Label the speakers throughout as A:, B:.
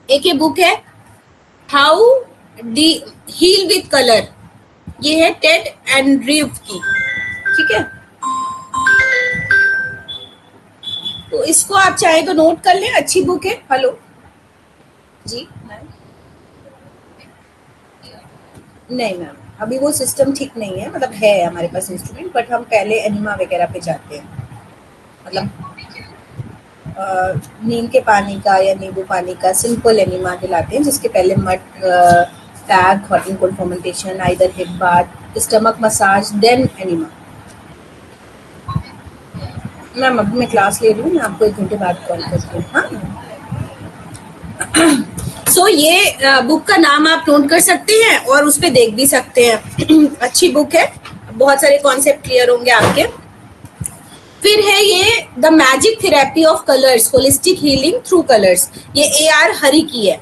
A: एक ये बुक है how to heal with colour, ये है टेड एंड्रयू की, ठीक है। तो इसको आप चाहे तो नोट कर लें, अच्छी बुक है। हेलो जी मैम, नहीं मैम अभी वो सिस्टम ठीक नहीं है, मतलब है हमारे पास इंस्ट्रूमेंट, बट हम पहले एनिमा वगैरह पे जाते हैं, मतलब नीम के पानी का या नींबू पानी का सिंपल एनिमा दिलाते हैं, जिसके पहले mud pack, hot and cold fermentation, either hip bath, stomach massage, then enema. Ma'am अभी मैं क्लास ले रही हूँ, मैं आपको 1 घंटे बाद कॉल करती हूँ। हाँ सो ये बुक का नाम आप नोट कर सकते हैं और उस पर देख भी सकते हैं। अच्छी बुक है, बहुत सारे कॉन्सेप्ट क्लियर होंगे आपके। फिर है ये the magic therapy of colours, holistic healing through colours, ये AR हरि की है।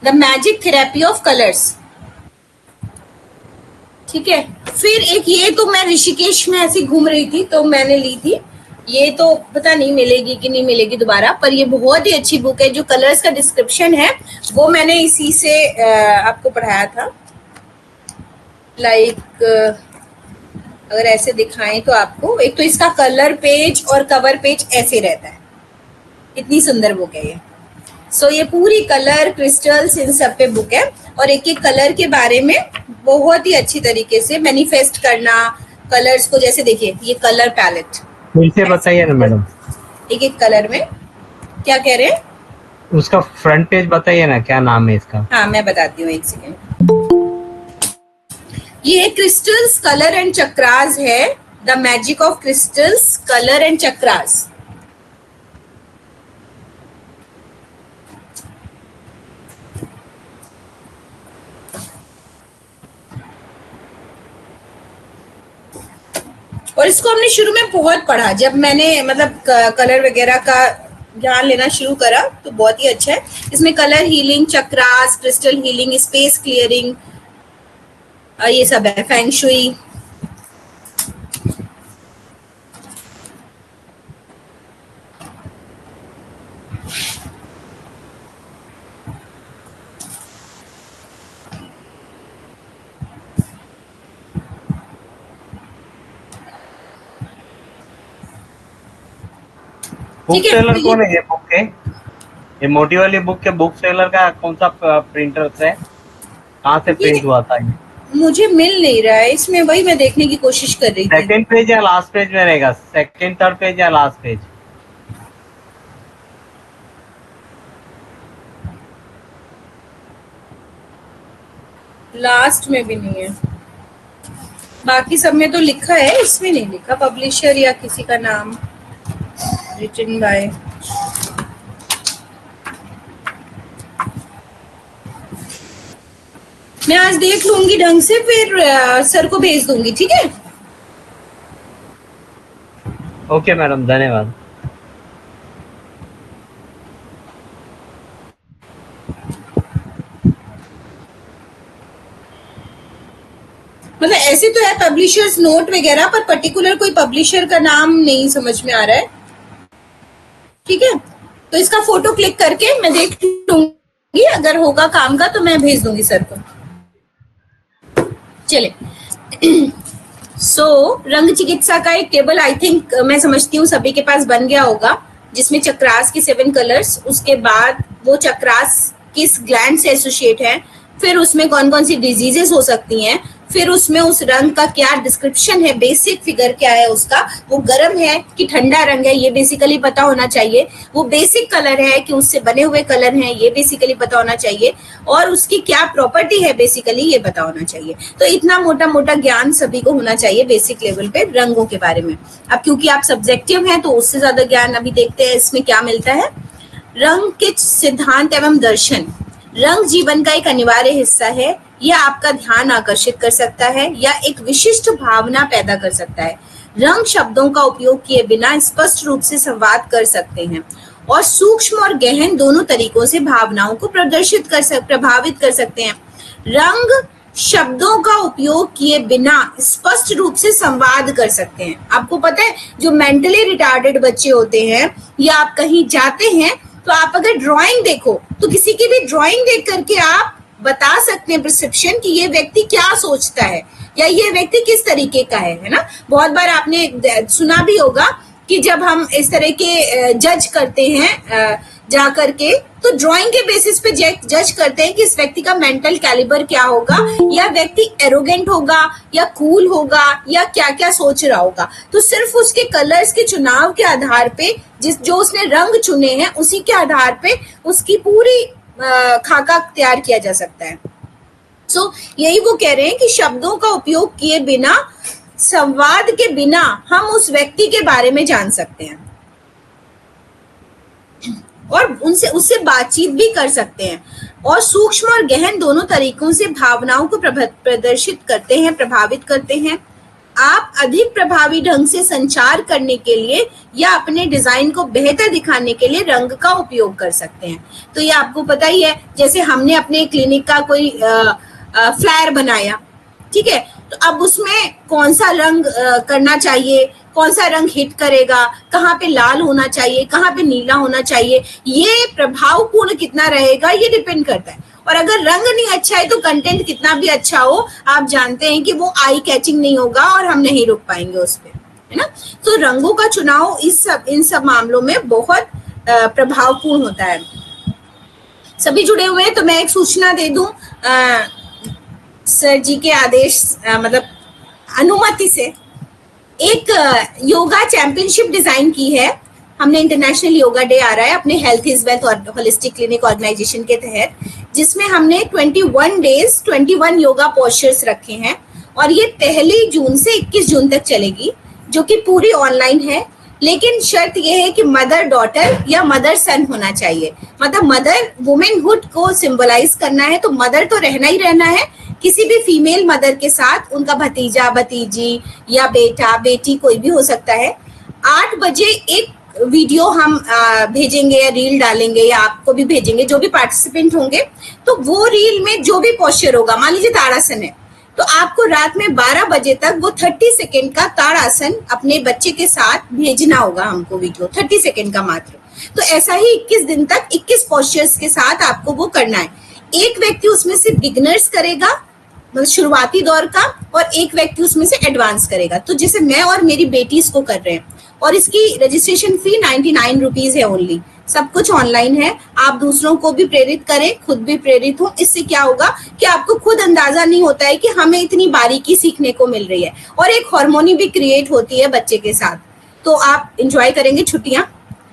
A: The magic therapy of colours, ठीक है। फिर एक ये तो मैं ऋषिकेश में ऐसी घूम रही थी तो मैंने ली थी, ये तो पता नहीं मिलेगी कि नहीं मिलेगी दोबारा, पर ये बहुत ही अच्छी बुक है। जो कलर्स का डिस्क्रिप्शन है वो मैंने इसी से आपको पढ़ाया था। लाइक अगर ऐसे दिखाएं तो आपको, एक तो इसका कलर पेज और कवर पेज ऐसे रहता है, इतनी सुंदर बुक है ये। सो ये पूरी कलर क्रिस्टल्स इन सब पे बुक है, और एक एक कलर के बारे में बहुत ही अच्छी तरीके से मैनिफेस्ट करना कलर्स को। जैसे देखिए ये कलर पैलेट,
B: मुझे बताइए ना मैडम,
A: एक एक कलर में क्या कह रहे हैं,
B: उसका फ्रंट पेज बताइए ना, क्या नाम है इसका?
A: हाँ मैं बताती हूँ, एक सेकेंड। ये क्रिस्टल्स कलर एंड चक्रास है, the magic of crystals colour and chakras. और इसको हमने शुरू में बहुत पढ़ा, जब मैंने मतलब कलर वगैरह का ज्ञान लेना शुरू करा तो बहुत ही अच्छा है। इसमें colour healing, chakras, crystal healing, space clearing, ये सब है, फेंग शुई।
B: बुक सेलर कौन है ये बुक के? ये मोटी वाली बुक के बुक सेलर का कौन सा प्रिंटर है, कहाँ से प्रिंट हुआ था ये?
A: मुझे मिल नहीं रहा है इसमें, वही मैं देखने की कोशिश कर रही थी।
B: सेकंड पेज या लास्ट पेज में रहेगा? सेकंड थर्ड पेज या लास्ट पेज?
A: लास्ट में भी नहीं है, बाकी सब में तो लिखा है, इसमें नहीं लिखा पब्लिशर या किसी का नाम, रिटन बाय। मैं आज देख लूंगी ढंग से, फिर सर को भेज दूंगी, ठीक है।
B: ओके मैडम, धन्यवाद।
A: मतलब ऐसे तो है पब्लिशर्स नोट वगैरह, पर पर्टिकुलर कोई पब्लिशर का नाम नहीं समझ में आ रहा है, ठीक है। तो इसका फोटो क्लिक करके मैं देख लूंगी, अगर होगा काम का तो मैं भेज दूंगी सर को। चले सो रंग चिकित्सा का एक टेबल आई थिंक मैं समझती हूँ सभी के पास बन गया होगा, जिसमें चक्रास की 7 कलर्स, उसके बाद वो चक्रास किस ग्लैंड से एसोसिएट है, फिर उसमें कौन कौन सी डिजीजेस हो सकती हैं, फिर उसमें उस रंग का क्या डिस्क्रिप्शन है, बेसिक फिगर क्या है उसका, वो गर्म है कि ठंडा रंग है ये बेसिकली पता होना चाहिए, वो बेसिक कलर है कि उससे बने हुए कलर हैं ये बेसिकली पता होना चाहिए, और उसकी क्या प्रॉपर्टी है बेसिकली ये पता होना चाहिए। तो इतना मोटा मोटा ज्ञान सभी को होना चाहिए बेसिक लेवल पे रंगों के बारे में। अब क्योंकि आप सब्जेक्टिव हैं तो उससे ज्यादा ज्ञान अभी देखते हैं इसमें क्या मिलता है। रंग के सिद्धांत एवं दर्शन, रंग जीवन का एक अनिवार्य हिस्सा है, यह आपका ध्यान आकर्षित कर सकता है या एक विशिष्ट भावना पैदा कर सकता है। रंग शब्दों का उपयोग किए बिना स्पष्ट रूप से संवाद कर सकते हैं और सूक्ष्म और गहन दोनों तरीकों से भावनाओं को प्रभावित कर सकते हैं। रंग शब्दों का उपयोग किए बिना स्पष्ट रूप से संवाद कर सकते हैं। आपको पता है जो मेंटली रिटार्डेड बच्चे होते हैं या आप कहीं जाते हैं तो आप अगर ड्राइंग देखो तो किसी की भी ड्राइंग देख करके आप बता सकते हैं परसेप्शन कि ये व्यक्ति क्या सोचता है या ये व्यक्ति किस तरीके का है ना। बहुत बार आपने सुना भी होगा कि जब हम इस तरह के जज करते हैं जा करके तो ड्राइंग के बेसिस पे जज करते हैं कि इस व्यक्ति का मेंटल कैलिबर क्या होगा, या व्यक्ति एरोगेंट होगा या कूल होगा या क्या क्या सोच रहा होगा। तो सिर्फ उसके कलर्स के चुनाव के आधार पे जो उसने रंग चुने हैं उसी के आधार पे उसकी पूरी खाका तैयार किया जा सकता है। सो यही वो कह रहे हैं कि शब्दों का उपयोग किए बिना, संवाद के बिना हम उस व्यक्ति के बारे में जान सकते हैं और उससे बातचीत भी कर सकते हैं, और सूक्ष्म और गहन दोनों तरीकों से भावनाओं को प्रदर्शित करते हैं, प्रभावित करते हैं। आप अधिक प्रभावी ढंग से संचार करने के लिए या अपने डिजाइन को बेहतर दिखाने के लिए रंग का उपयोग कर सकते हैं। तो ये आपको पता ही है, जैसे हमने अपने क्लिनिक का कोई फ्लायर बनाया, ठीक है, तो अब उसमें कौन सा रंग करना चाहिए, कौन सा रंग हिट करेगा, कहाँ पे लाल होना चाहिए, कहाँ पे नीला होना चाहिए, ये प्रभावपूर्ण कितना रहेगा ये डिपेंड करता है। और अगर रंग नहीं अच्छा है तो कंटेंट कितना भी अच्छा हो, आप जानते हैं कि वो आई कैचिंग नहीं होगा और हम नहीं रुक पाएंगे उस पे, है ना। तो रंगों का चुनाव इन सब मामलों में बहुत प्रभावपूर्ण होता है। सभी जुड़े हुए हैं तो मैं एक सूचना दे दूं, सर जी के आदेश मतलब अनुमति से एक योगा चैंपियनशिप डिजाइन की है हमने। इंटरनेशनल योगा डे आ रहा है अपने हेल्थ इज वेल्थ और होलिस्टिक क्लिनिक ऑर्गेनाइजेशन के तहत, जिसमें हमने 21 डेज 21 योगा पोस्चर्स रखे हैं और ये 1 जून से 21 जून तक चलेगी, जो कि पूरी ऑनलाइन है। लेकिन शर्त यह है कि मदर डॉटर या मदर सन होना चाहिए, मतलब मदर वुमेनहुड को सिंबलाइज करना है तो मदर तो रहना ही रहना है। किसी भी फीमेल मदर के साथ उनका भतीजा भतीजी या बेटा बेटी कोई भी हो सकता है। 8 बजे एक वीडियो हम भेजेंगे या रील डालेंगे या आपको भी भेजेंगे, जो भी पार्टिसिपेंट होंगे, तो वो रील में जो भी पोस्चर होगा, मान लीजिए ताड़ासन है, तो आपको रात में 12 बजे तक वो 30 सेकेंड का ताड़ासन अपने बच्चे के साथ भेजना होगा हमको, वीडियो 30 सेकेंड का मात्र। तो ऐसा ही 21 दिन तक 21 पोस्चर्स के साथ आपको वो करना है। एक व्यक्ति उसमें से बिगिनर्स करेगा, मतलब शुरुआती दौर का, और एक व्यक्ति उसमें से एडवांस करेगा। तो जैसे मैं और मेरी बेटी इसको कर रहे हैं, और इसकी रजिस्ट्रेशन फी 99 रुपीज है ओनली। सब कुछ ऑनलाइन है। आप दूसरों को भी प्रेरित करें, खुद भी प्रेरित हो। इससे क्या होगा कि आपको खुद अंदाजा नहीं होता है कि हमें इतनी बारीकी सीखने को मिल रही है, और एक हार्मोनी भी क्रिएट होती है बच्चे के साथ। तो आप एंजॉय करेंगे छुट्टियां,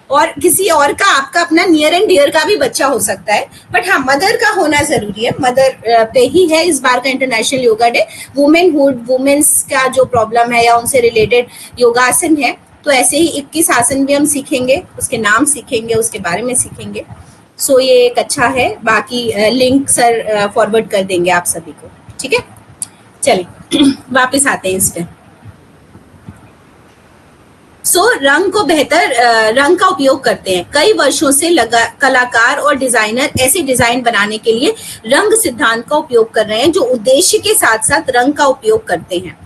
A: और किसी और का, आपका अपना नियर एंड डियर का भी बच्चा हो सकता है, बट हाँ मदर का होना जरूरी है। मदर पे ही है इस बार का international yoga day. Womanhood, women's का जो प्रॉब्लम है या उनसे रिलेटेड योगासन है, तो ऐसे ही 21 आसन भी हम सीखेंगे, उसके नाम सीखेंगे, उसके बारे में सीखेंगे। सो ये एक अच्छा है। बाकी लिंक सर फॉरवर्ड कर देंगे आप सभी को, ठीक है। चलिए वापस आते हैं इस पे। रंग को बेहतर रंग का उपयोग करते हैं। कई वर्षों से कलाकार और डिजाइनर ऐसे डिजाइन बनाने के लिए रंग सिद्धांत का उपयोग कर रहे हैं, जो उद्देश्य के साथ साथ रंग का उपयोग करते हैं।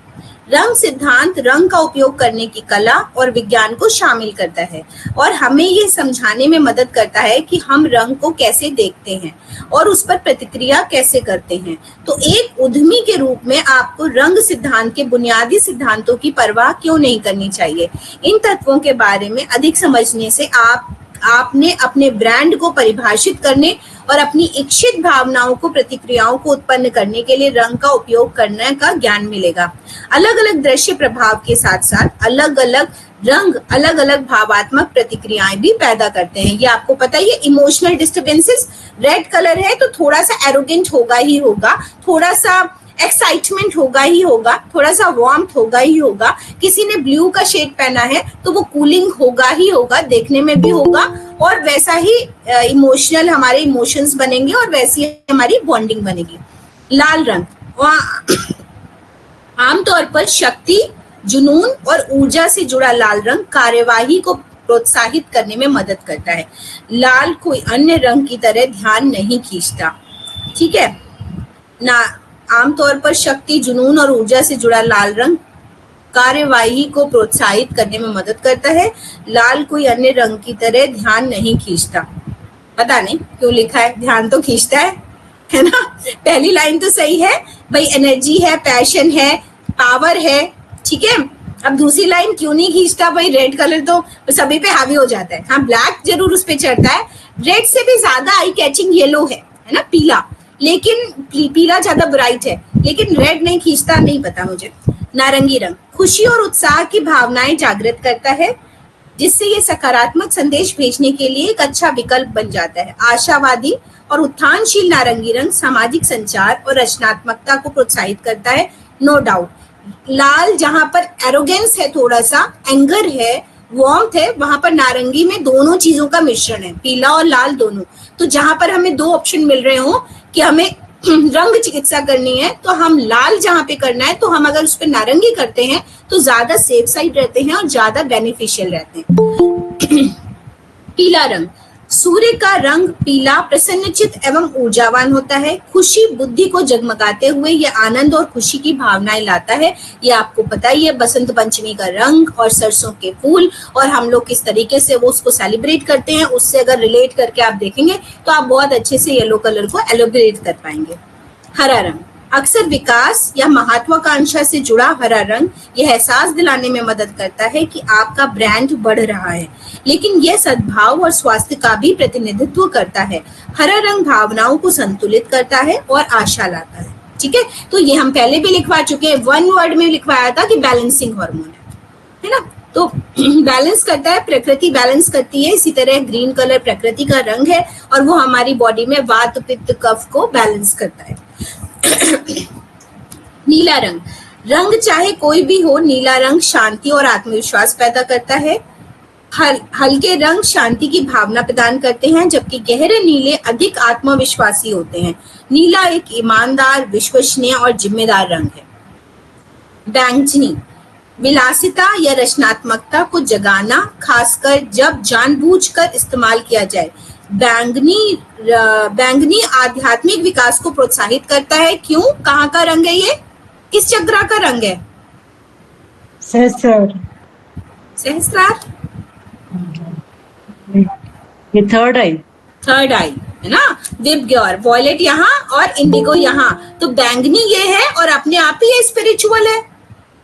A: रंग सिद्धांत रंग का उपयोग करने की कला और विज्ञान को शामिल करता है और हमें ये समझाने में मदद करता है कि हम रंग को कैसे देखते हैं और उस पर प्रतिक्रिया कैसे करते हैं। तो एक उद्यमी के रूप में आपको रंग सिद्धांत के बुनियादी सिद्धांतों की परवाह क्यों नहीं करनी चाहिए। इन तत्वों के बारे में अधिक समझने से आपने अपने ब्रांड को परिभाषित करने और अपनी इच्छित भावनाओं को, प्रतिक्रियाओं को उत्पन्न करने के लिए रंग का उपयोग करने का ज्ञान मिलेगा। अलग अलग दृश्य प्रभाव के साथ साथ अलग अलग रंग अलग अलग भावात्मक प्रतिक्रियाएं भी पैदा करते हैं। ये आपको पता ही है। इमोशनल डिस्टर्बेंसेस, रेड कलर है तो थोड़ा सा एरोगेंट होगा ही होगा, थोड़ा सा एक्साइटमेंट होगा ही होगा, थोड़ा सा वार्मथ होगा ही होगा। किसी ने ब्लू का शेड पहना है तो वो कूलिंग होगा ही होगा, देखने में भी होगा, और वैसा ही इमोशनल हमारे इमोशंस बनेंगे और वैसी हमारी बॉन्डिंग बनेगी। लाल रंग आमतौर पर शक्ति, जुनून और ऊर्जा से जुड़ा लाल रंग कार्यवाही को प्रोत्साहित करने में मदद करता है। लाल कोई अन्य रंग की तरह ध्यान नहीं खींचता, ठीक है ना। आमतौर पर शक्ति, जुनून और ऊर्जा से जुड़ा लाल रंग कार्यवाही को प्रोत्साहित करने में मदद करता है। लाल कोई अन्य रंग की तरह ध्यान नहीं खींचता। पता नहीं क्यों लिखा है, ध्यान तो खींचता है ना। पहली लाइन तो सही है भाई, एनर्जी है, पैशन है, पावर है, ठीक है। अब दूसरी लाइन क्यों नहीं खींचता भाई, रेड कलर तो सभी पे हावी हो जाता है। हाँ, ब्लैक जरूर उस पे चढ़ता है। रेड से भी ज्यादा आई कैचिंग येलो है ना, पीला, लेकिन पीला ज्यादा ब्राइट है, लेकिन रेड नहीं खींचता, नहीं पता मुझे। नारंगी रंग खुशी और उत्साह की भावनाएं जागृत करता है, जिससे ये सकारात्मक संदेश भेजने के लिए एक अच्छा विकल्प बन जाता है। आशावादी और उत्थानशील नारंगी रंग सामाजिक संचार और रचनात्मकता को प्रोत्साहित करता है, नो डाउट। लाल जहां पर एरोगेंस है, थोड़ा सा एंगर है, वार्मथ है, वहां पर नारंगी में दोनों चीजों का मिश्रण है, पीला और लाल दोनों। तो जहां पर हमें दो ऑप्शन मिल रहे हो कि हमें रंग चिकित्सा करनी है, तो हम लाल जहां पे करना है, तो हम अगर उस पर नारंगी करते हैं तो ज्यादा सेफ साइड रहते हैं और ज्यादा बेनिफिशियल रहते हैं। पीला रंग सूर्य का रंग पीला प्रसन्नचित एवं ऊर्जावान होता है। खुशी बुद्धि को जगमगाते हुए ये आनंद और खुशी की भावनाएं लाता है। ये आपको पता ही है, बसंत पंचमी का रंग और सरसों के फूल, और हम लोग किस तरीके से वो उसको सेलिब्रेट करते हैं, उससे अगर रिलेट करके आप देखेंगे तो आप बहुत अच्छे से येलो कलर को एलोब्रेट कर पाएंगे। हरा रंग अक्सर विकास या महत्वाकांक्षा से जुड़ा हरा रंग यह एहसास दिलाने में मदद करता है कि आपका ब्रांड बढ़ रहा है, लेकिन यह सद्भाव और स्वास्थ्य का भी प्रतिनिधित्व करता है। हरा रंग भावनाओं को संतुलित करता है और आशा लाता है, ठीक है। तो ये हम पहले भी लिखवा चुके हैं, वन वर्ड में लिखवाया था कि बैलेंसिंग हार्मोन है ना। तो बैलेंस करता है, प्रकृति बैलेंस करती है। इसी तरह ग्रीन कलर प्रकृति का रंग है और वो हमारी बॉडी में वात पित्त कफ को बैलेंस करता है। नीला रंग चाहे कोई भी हो, नीला रंग शांति और आत्मविश्वास पैदा करता है। हल्के रंग शांति की भावना प्रदान करते हैं, जबकि गहरे नीले अधिक आत्मविश्वासी होते हैं। नीला एक ईमानदार, विश्वसनीय और जिम्मेदार रंग है। बैंगनी विलासिता या रचनात्मकता को जगाना, खासकर जब जानबूझकर इस्तेमाल किया जाए। बैंगनी आध्यात्मिक विकास को प्रोत्साहित करता है। क्यों? कहाँ का रंग है ये? किस चक्र का रंग है?
C: सहस्रार। ये थर्ड आई
A: है ना। विबग्योर वॉयलेट यहाँ और इंडिगो यहाँ, तो बैंगनी ये है और अपने आप ही ये स्पिरिचुअल है,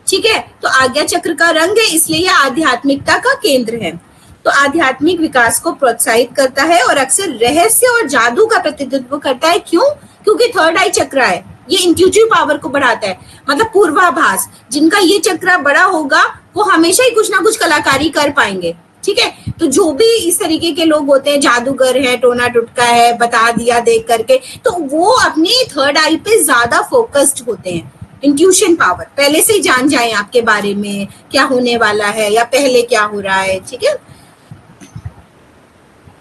A: ठीक है। तो आज्ञा चक्र का रंग है, इसलिए यह आध्यात्मिकता का केंद्र है। तो आध्यात्मिक विकास को प्रोत्साहित करता है और अक्सर रहस्य और जादू का प्रतिनिधित्व करता है। क्यों? क्योंकि थर्ड आई चक्र है, ये इंट्यूटिव पावर को बढ़ाता है, मतलब पूर्वाभास। जिनका ये चक्र बड़ा होगा वो हमेशा ही कुछ ना कुछ कलाकारी कर पाएंगे, ठीक है। तो जो भी इस तरीके के लोग होते हैं, जादूगर है, टोना टुटका है, बता दिया देख करके, तो वो अपनी थर्ड आई पे ज्यादा फोकस्ड होते हैं। इंट्यूशन पावर, पहले से ही जान जाए आपके बारे में क्या होने वाला है या पहले क्या हो रहा है, ठीक है।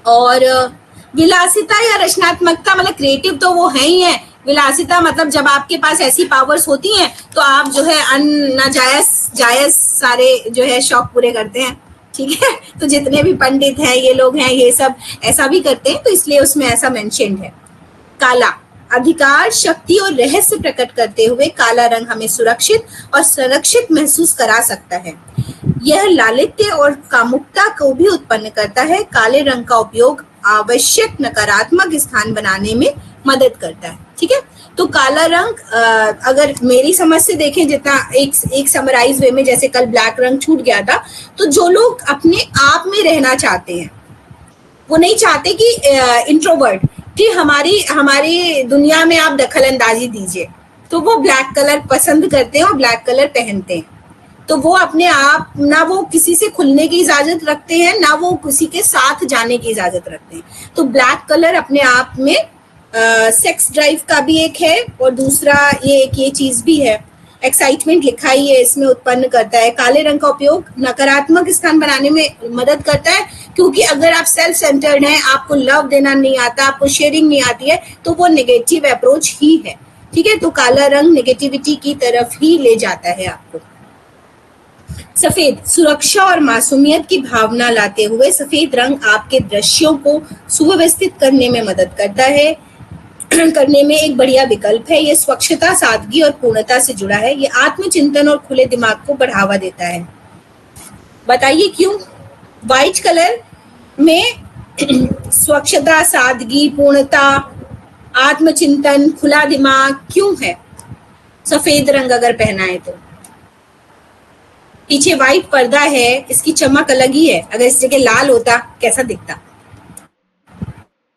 A: और विलासिता या रचनात्मकता, मतलब क्रिएटिव तो वो है ही है। विलासिता मतलब जब आपके पास ऐसी पावर्स होती हैं तो आप जो है जायज सारे जो है शौक पूरे करते हैं, ठीक है। तो जितने भी पंडित हैं, ये लोग हैं, ये सब ऐसा भी करते हैं, तो इसलिए उसमें ऐसा मेंशन्ड है। काला अधिकार, शक्ति और रहस्य प्रकट करते हुए काला रंग हमें सुरक्षित और संरक्षित महसूस करा सकता है। यह लालित्य और कामुकता को भी उत्पन्न करता है। काले रंग का उपयोग आवश्यक नकारात्मक स्थान बनाने में मदद करता है, ठीक है। तो काला रंग अगर मेरी समझ से देखें, जितना एक समराइज वे में, जैसे कल ब्लैक रंग छूट गया था, तो जो लोग अपने आप में रहना चाहते हैं, वो नहीं चाहते कि इंट्रोवर्ट, कि हमारी दुनिया में आप दखल अंदाजी दीजिए, तो वो ब्लैक कलर पसंद करते हैं और ब्लैक कलर पहनते हैं। तो वो अपने आप, ना वो किसी से खुलने की इजाजत रखते हैं, ना वो किसी के साथ जाने की इजाजत रखते हैं। तो ब्लैक कलर अपने आप में सेक्स ड्राइव का भी एक है, और दूसरा ये चीज भी है, एक्साइटमेंट लिखा ही है इसमें, उत्पन्न करता है। काले रंग का उपयोग नकारात्मक स्थान बनाने में मदद करता है, क्योंकि अगर आप सेल्फ सेंटर्ड हैं, आपको लव देना नहीं आता, आपको शेयरिंग नहीं आती है, तो वो नेगेटिव अप्रोच ही है, ठीक है। तो काला रंग नेगेटिविटी की तरफ ही ले जाता है आपको। सफेद सुरक्षा और मासूमियत की भावना लाते हुए सफेद रंग आपके दृश्यों को सुव्यवस्थित करने में मदद करता है। करने में एक बढ़िया विकल्प है। ये स्वच्छता, सादगी और पूर्णता से जुड़ा है। ये आत्मचिंतन और खुले दिमाग को बढ़ावा देता है। बताइए क्यों व्हाइट कलर में स्वच्छता, सादगी, पूर्णता, आत्मचिंतन, खुला दिमाग क्यों है? सफेद रंग अगर पहना है तो पीछे व्हाइट पर्दा है, इसकी चमक अलग ही है। अगर इस जगह लाल होता कैसा दिखता?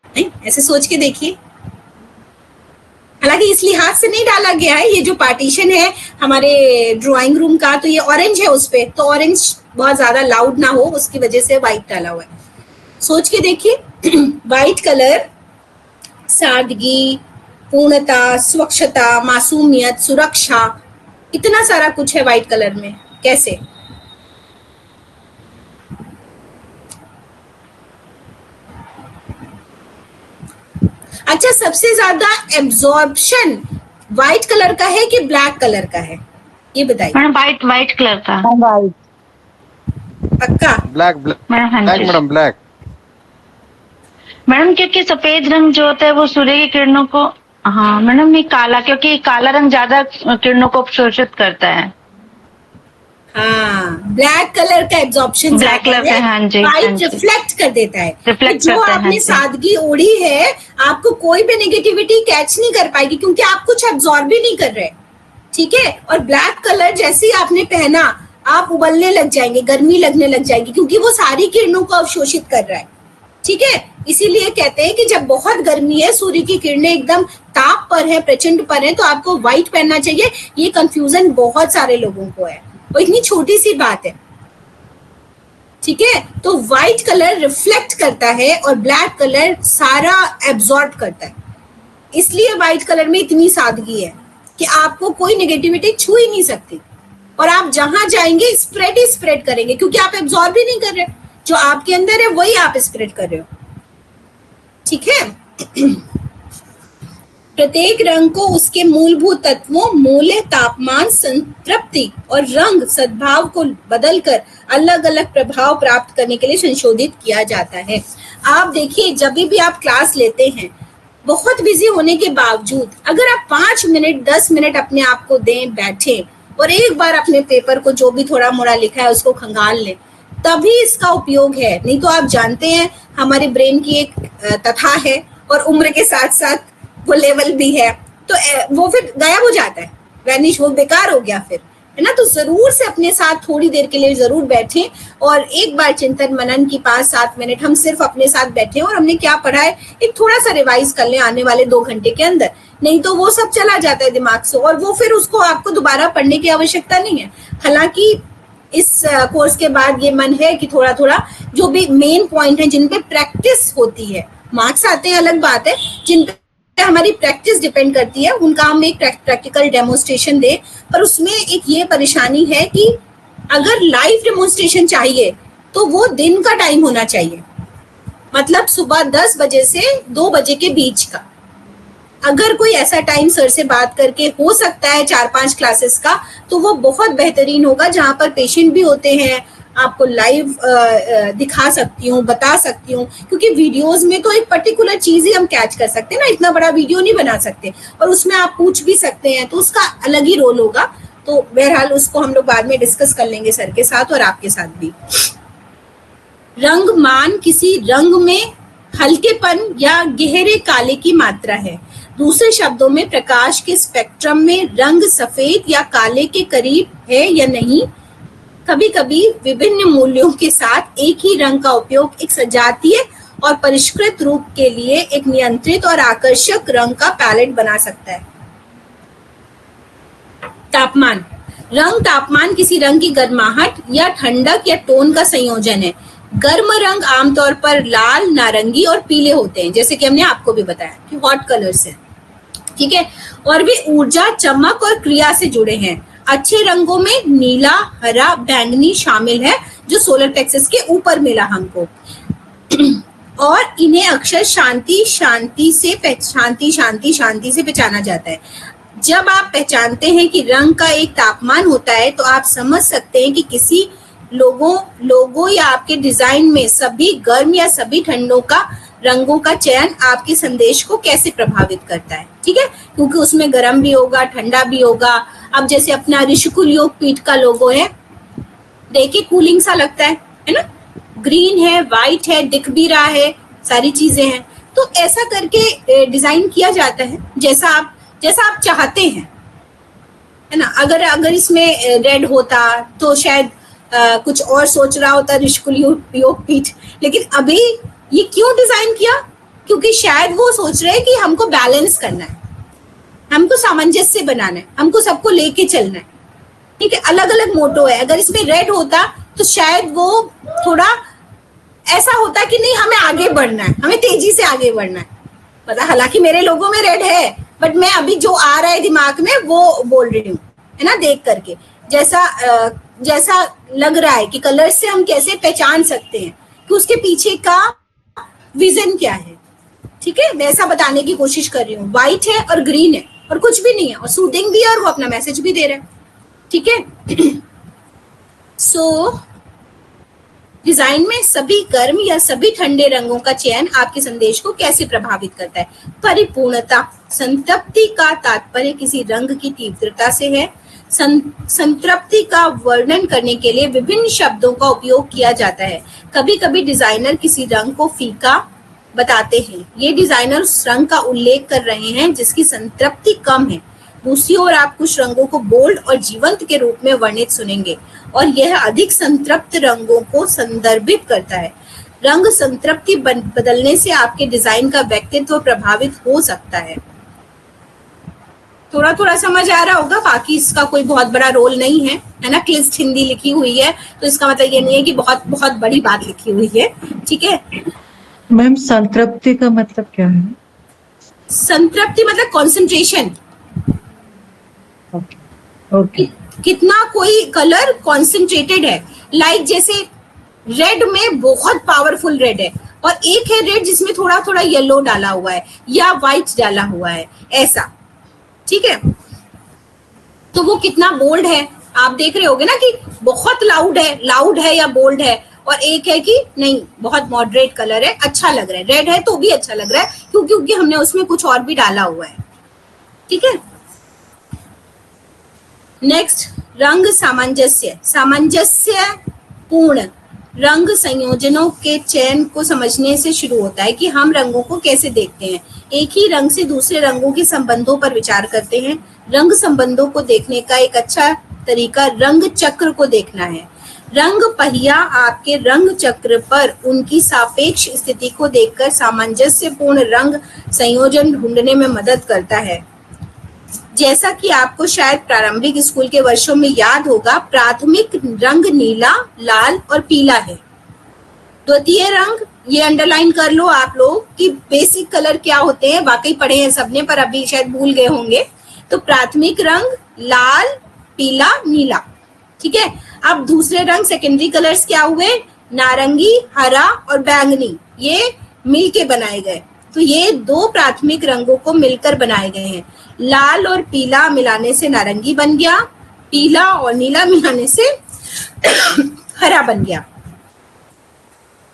A: नहीं, ऐसे सोच के देखिए। हालांकि इस लिहाज से नहीं डाला गया है, ये जो पार्टीशन है हमारे ड्राइंग रूम का, तो ये ऑरेंज है उस पे, तो ऑरेंज बहुत ज्यादा लाउड ना हो उसकी वजह से व्हाइट डाला हुआ है। सोच के देखिए व्हाइट कलर सादगी, पूर्णता, स्वच्छता, मासूमियत, सुरक्षा, इतना सारा कुछ है व्हाइट कलर में। कैसे? अच्छा, सबसे ज्यादा एब्जॉर्प्शन व्हाइट कलर का है कि ब्लैक कलर का है, ये बताइए।
D: मैडम व्हाइट कलर का।
C: व्हाइट।
A: पक्का?
E: Black madam black.
D: मैडम क्योंकि सफेद रंग जो होता है वो सूर्य की किरणों को, हाँ मैडम नहीं काला, क्योंकि काला रंग ज्यादा किरणों को अवशोषित करता है।
A: हाँ, ब्लैक कलर का एब्जॉर्प्शन
D: ब्लैक कलर का, हाँ जी,
A: व्हाइट रिफ्लेक्ट कर देता है।
D: रिफ्लेक्ट
A: जो
D: करता है,
A: आपने
D: हाँ
A: सादगी ओढ़ी है, आपको कोई भी नेगेटिविटी कैच नहीं कर पाएगी क्योंकि आप कुछ एब्जॉर्ब भी नहीं कर रहे, ठीक है। और ब्लैक कलर जैसे ही आपने पहना, आप उबलने लग जाएंगे, गर्मी लगने लग जाएगी क्योंकि वो सारी किरणों को अवशोषित कर रहा है, ठीक है। इसीलिए कहते हैं कि जब बहुत गर्मी है, सूर्य की किरणें एकदम ताप पर है, प्रचंड पर है, तो आपको व्हाइट पहनना चाहिए। ये कंफ्यूजन बहुत सारे लोगों को है, वो इतनी छोटी सी बात है, ठीक है। तो व्हाइट कलर रिफ्लेक्ट करता है और ब्लैक कलर सारा एब्जॉर्ब करता है। इसलिए व्हाइट कलर में इतनी सादगी है कि आपको कोई नेगेटिविटी छू ही नहीं सकती, और आप जहां जाएंगे स्प्रेड ही स्प्रेड करेंगे क्योंकि आप एब्जॉर्ब ही नहीं कर रहे, जो आपके अंदर है वही आप स्प्रेड कर रहे हो, ठीक है। प्रत्येक रंग को उसके मूलभूत तत्वों, मूल्य, तापमान, संतृप्ति और रंग सद्भाव को बदलकर अलग अलग प्रभाव प्राप्त करने के लिए संशोधित किया जाता है। आप देखिए, जब भी आप क्लास लेते हैं, बहुत बिजी होने के बावजूद अगर आप 5 मिनट 10 मिनट अपने आप को दें, बैठे और एक बार अपने पेपर को जो भी थोड़ा मोड़ा लिखा है उसको खंगाल लें, तभी इसका उपयोग है। नहीं तो आप जानते हैं हमारे ब्रेन की एक तथा है और उम्र के साथ साथ वो लेवल भी है, तो वो फिर गायब हो जाता है, वैनिश, वो बेकार हो गया फिर, है ना। तो जरूर से अपने साथ थोड़ी देर के लिए जरूर बैठें और एक बार चिंतन मनन की 5-7 मिनट हम सिर्फ अपने साथ बैठे और हमने क्या पढ़ा है एक थोड़ा सा रिवाइज कर लें आने वाले 2 घंटे के अंदर। नहीं तो वो सब चला जाता है दिमाग से और वो फिर उसको आपको दोबारा पढ़ने की आवश्यकता नहीं है। हालांकि इस कोर्स के बाद ये मन है कि थोड़ा थोड़ा जो भी मेन पॉइंट है जिन पे प्रैक्टिस होती है, मार्क्स आते हैं अलग बात है, जिन पे हमारी प्रैक्टिस डिपेंड करती है उनका हम एक प्रैक्टिकल डेमोन्स्ट्रेशन दें। पर उसमें एक ये परेशानी है कि अगर लाइव डेमोन्स्ट्रेशन चाहिए तो वो दिन का टाइम होना चाहिए, मतलब सुबह 10 बजे से 2 बजे के बीच का। अगर कोई ऐसा टाइम सर से बात करके हो सकता है 4-5 क्लासेस का, तो वो बहुत बेहतरीन होगा, जहां पर पेशेंट भी होते हैं, आपको लाइव दिखा सकती हूँ, बता सकती हूँ, क्योंकि वीडियोस में तो एक पर्टिकुलर चीज ही हम कैच कर सकते हैं ना, इतना बड़ा वीडियो नहीं बना सकते, और उसमें आप पूछ भी सकते हैं, तो उसका अलग ही रोल होगा। तो बहरहाल उसको हम लोग बाद में डिस्कस कर लेंगे सर के साथ और आपके साथ भी। रंग मान किसी रंग में हल्केपन या गहरे काले की मात्रा है। दूसरे शब्दों में प्रकाश के स्पेक्ट्रम में रंग सफेद या काले के करीब है या नहीं। कभी कभी विभिन्न मूल्यों के साथ एक ही रंग का उपयोग एक सजातीय और परिष्कृत रूप के लिए एक नियंत्रित और आकर्षक रंग का पैलेट बना सकता है। तापमान। रंग तापमान किसी रंग की गर्माहट या ठंडक या टोन का संयोजन है। गर्म रंग आमतौर पर लाल, नारंगी और पीले होते हैं, जैसे कि हमने आपको भी बताया कि हॉट कलर्स हैं, ठीक है, और वे ऊर्जा, चमक और क्रिया से जुड़े हैं। अच्छे रंगों में नीला, हरा, बैंगनी शामिल है, जो सोलर प्लेक्सस के ऊपर मिला हमको और इन्हें अक्सर शांति से पहचाना जाता है। जब आप पहचानते हैं कि रंग का एक तापमान होता है, तो आप समझ सकते हैं कि किसी लोगो या आपके डिजाइन में सभी गर्म या सभी ठंडों का रंगों का चयन आपके संदेश को कैसे प्रभावित करता है, ठीक है, क्योंकि उसमें गर्म भी होगा, ठंडा भी होगा। अब जैसे अपना ऋषिकुल योग पीठ का लोगो है, देखिए कूलिंग सा लगता है ना, ग्रीन है, व्हाइट है, दिख भी रहा है, सारी चीजें हैं। तो ऐसा करके डिजाइन किया जाता है जैसा आप चाहते हैं, है ना। अगर इसमें रेड होता तो शायद कुछ और सोच रहा होता ऋषिकुल योग पीठ, लेकिन अभी ये क्यों डिजाइन किया, क्योंकि शायद वो सोच रहे हैं कि हमको बैलेंस करना है, हमको सामंजस्य बनाना है, हमको सबको लेके चलना है, ठीक है। अलग अलग मोटो है। अगर इसमें रेड होता तो शायद वो थोड़ा ऐसा होता कि नहीं, हमें आगे बढ़ना है, हमें तेजी से आगे बढ़ना है। पता, हालांकि मेरे लोगों में रेड है, बट मैं अभी जो आ रहा है दिमाग में वो बोल रही हूँ, है ना। देख करके जैसा लग रहा है कि कलर से हम कैसे पहचान सकते हैं कि उसके पीछे का विजन क्या है, ठीक है, वैसा बताने की कोशिश कर रही हूँ। व्हाइट है और ग्रीन है और कुछ भी नहीं है, और सूदिंग भी है, और वो अपना मैसेज भी दे रहे हैं, ठीक है। सो डिजाइन में सभी गर्म या सभी ठंडे रंगों का चयन आपके संदेश को कैसे प्रभावित करता है। परिपूर्णता, संतृप्ति का तात्पर्य किसी रंग की तीव्रता से है। संतृप्ति का वर्णन करने के लिए विभिन्न शब्दों का उपयोग किया जाता है। कभी कभी डिजाइनर किसी रंग को फीका बताते हैं, ये डिजाइनर उस रंग का उल्लेख कर रहे हैं जिसकी संतृप्ति कम है। दूसरी ओर आप कुछ रंगों को बोल्ड और जीवंत के रूप में वर्णित सुनेंगे, और यह अधिक संतृप्त रंगों को संदर्भित करता है। रंग संतृप्ति बदलने से आपके डिजाइन का व्यक्तित्व प्रभावित हो सकता है। थोड़ा थोड़ा समझ आ रहा होगा, बाकी इसका कोई बहुत बड़ा रोल नहीं है ना। क्लिस्ट हिंदी लिखी हुई है तो इसका मतलब ये नहीं है कि बहुत बहुत बड़ी बात लिखी हुई है, ठीक है।
C: मैम संतृप्ति का मतलब क्या है?
A: संतृप्ति मतलब कंसंट्रेशन,
C: ओके।
A: कितना कोई कलर कॉन्सेंट्रेटेड है। लाइक जैसे रेड में बहुत पावरफुल रेड है, और एक है रेड जिसमें थोड़ा थोड़ा येलो डाला हुआ है या व्हाइट डाला हुआ है, ऐसा, ठीक है। तो वो कितना बोल्ड है, आप देख रहे होगे ना कि बहुत लाउड है या बोल्ड है, और एक है कि नहीं, बहुत मॉडरेट कलर है, अच्छा लग रहा है। रेड है तो भी अच्छा लग रहा है क्योंकि हमने उसमें कुछ और भी डाला हुआ है, ठीक है। नेक्स्ट, रंग सामंजस्य। सामंजस्य पूर्ण रंग संयोजनों के चयन को समझने से शुरू होता है कि हम रंगों को कैसे देखते हैं। एक ही रंग से दूसरे रंगों के संबंधों पर विचार करते हैं। रंग संबंधों को देखने का एक अच्छा तरीका रंग चक्र को देखना है। रंग पहिया आपके रंग चक्र पर उनकी सापेक्ष स्थिति को देखकर सामंजस्यपूर्ण रंग संयोजन ढूंढने में मदद करता है। जैसा कि आपको शायद प्रारंभिक स्कूल के वर्षों में याद होगा, प्राथमिक रंग नीला, लाल और पीला है। द्वितीय रंग, ये अंडरलाइन कर लो आप लोग कि बेसिक कलर क्या होते हैं, वाकई पढ़े हैं सबने पर अभी शायद भूल गए होंगे। तो प्राथमिक रंग लाल, पीला, नीला, ठीक है। अब दूसरे रंग सेकेंडरी कलर्स क्या हुए, नारंगी, हरा और बैंगनी, ये मिल के बनाए गए। तो ये दो प्राथमिक रंगों को मिलकर बनाए गए हैं। लाल और पीला मिलाने से नारंगी बन गया, पीला और नीला मिलाने से हरा बन गया,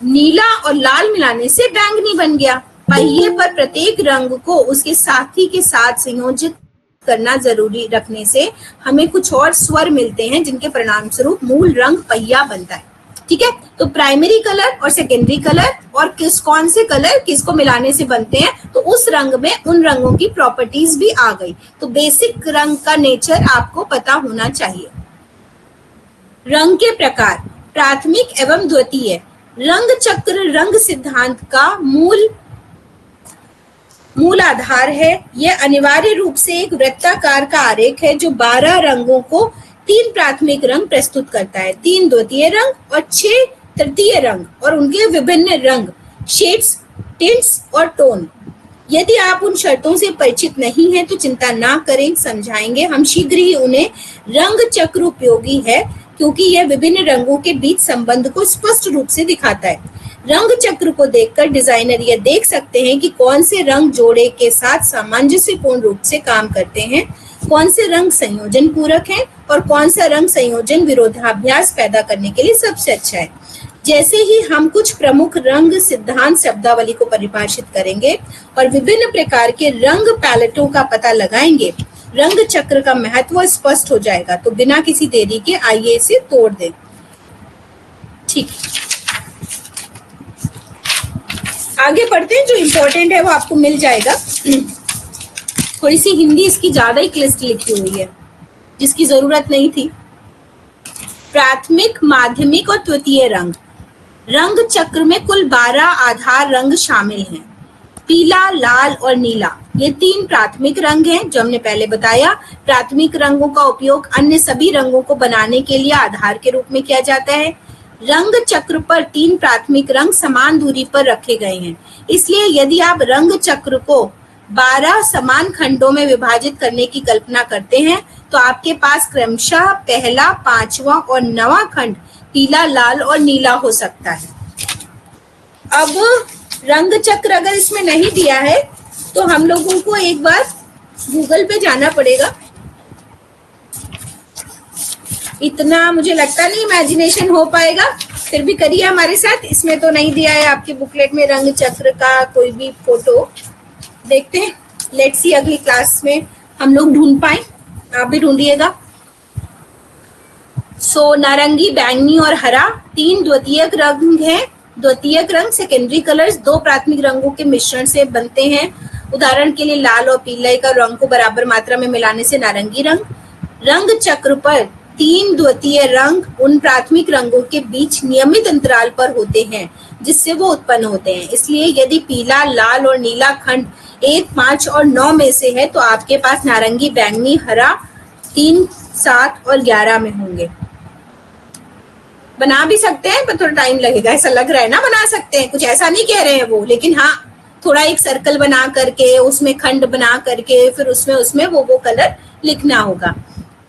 A: नीला और लाल मिलाने से बैंगनी बन गया। पहिए पर प्रत्येक रंग को उसके साथी के साथ संयोजित करना जरूरी रखने से हमें कुछ और स्वर मिलते हैं जिनके परिणाम स्वरूप मूल रंग पहिया बनता है, ठीक है। तो प्राइमरी कलर और सेकेंडरी कलर और कौन से कलर किसको मिलाने से बनते हैं, तो उस रंग में उन रंगों की प्रॉपर्टीज भी आ गई। तो बेसिक रंग का नेचर आपको पता होना चाहिए। रंग के प्रकार, प्राथमिक एवं द्वितीय। रंग चक्र रंग सिद्धांत का मूल आधार है। यह अनिवार्य रूप से एक वृत्ताकार का आरेख है जो 12 रंगों को 3 प्राथमिक रंग प्रस्तुत करता है, 3 द्वितीय रंग और 6 तृतीय रंग और उनके विभिन्न रंग, शेड्स, टिंट्स और टोन। यदि आप उन शर्तों से परिचित नहीं हैं तो चिंता ना करें, समझाएंगे हम शीघ्र ही उन्हें। रंग चक्र उपयोगी है क्योंकि यह विभिन्न रंगों के बीच संबंध को स्पष्ट रूप से दिखाता है। रंग चक्र को देखकर डिजाइनर यह देख सकते हैं कि कौन से रंग जोड़े के साथ सामंजस्यपूर्ण रूप से काम करते हैं, कौन से रंग संयोजन पूरक हैं और कौन सा रंग संयोजन विरोधाभास पैदा करने के लिए सबसे अच्छा है। जैसे ही हम कुछ प्रमुख रंग सिद्धांत शब्दावली को परिभाषित करेंगे और विभिन्न प्रकार के रंग पैलेटों का पता लगाएंगे, रंग चक्र का महत्व स्पष्ट हो जाएगा। तो बिना किसी देरी के आइए इसे तोड़ दें। ठीक, आगे बढ़ते हैं। जो इम्पोर्टेंट है वो आपको मिल जाएगा। थोड़ी सी हिंदी इसकी ज्यादा ही क्लिष्ट लिखी हुई है, जिसकी जरूरत नहीं थी। प्राथमिक, माध्यमिक और तृतीय रंग। रंग चक्र में कुल 12 आधार रंग शामिल हैं। पीला, लाल और नीला, ये 3 प्राथमिक रंग हैं जो हमने पहले बताया। प्राथमिक रंगों का उपयोग अन्य सभी रंगों को बनाने के लिए आधार के रूप में किया जाता है। रंग चक्र पर 3 प्राथमिक रंग समान दूरी पर रखे गए हैं। इसलिए यदि आप रंग चक्र को 12 समान खंडों में विभाजित करने की कल्पना करते हैं तो आपके पास क्रमशः पहला, 5वां और 9वां खंड पीला, लाल और नीला हो सकता है। अब रंग चक्र अगर इसमें नहीं दिया है तो हम लोगों को एक बार गूगल पे जाना पड़ेगा। इतना मुझे लगता नहीं इमेजिनेशन हो पाएगा, फिर भी करिए हमारे साथ। इसमें तो नहीं दिया है आपके बुकलेट में रंग चक्र का कोई भी फोटो। देखते हैं, लेट्स सी अगली क्लास में हम लोग ढूंढ पाए, आप भी ढूंढिएगा। सो नारंगी, बैंगनी और हरा 3 द्वितीयक रंग हैं। द्वितीयक रंग सेकेंडरी कलर्स 2 प्राथमिक रंगों के मिश्रण से बनते हैं। उदाहरण के लिए लाल और पीले का रंग को बराबर मात्रा में मिलाने से नारंगी रंग। रंग चक्र पर 3 द्वितीय रंग उन प्राथमिक रंगों के बीच नियमित अंतराल पर होते हैं जिससे वो उत्पन्न होते हैं। इसलिए यदि पीला, लाल और नीला खंड 1, 5 और 9 में से है तो आपके पास नारंगी, बैंगनी, हरा 3, 7 और 11 में होंगे। बना भी सकते हैं पर थोड़ा टाइम लगेगा, ऐसा लग रहा है ना। बना सकते हैं, कुछ ऐसा नहीं कह रहे हैं वो, लेकिन हाँ थोड़ा एक सर्कल बना करके उसमें खंड बना करके फिर उसमें वो कलर लिखना होगा।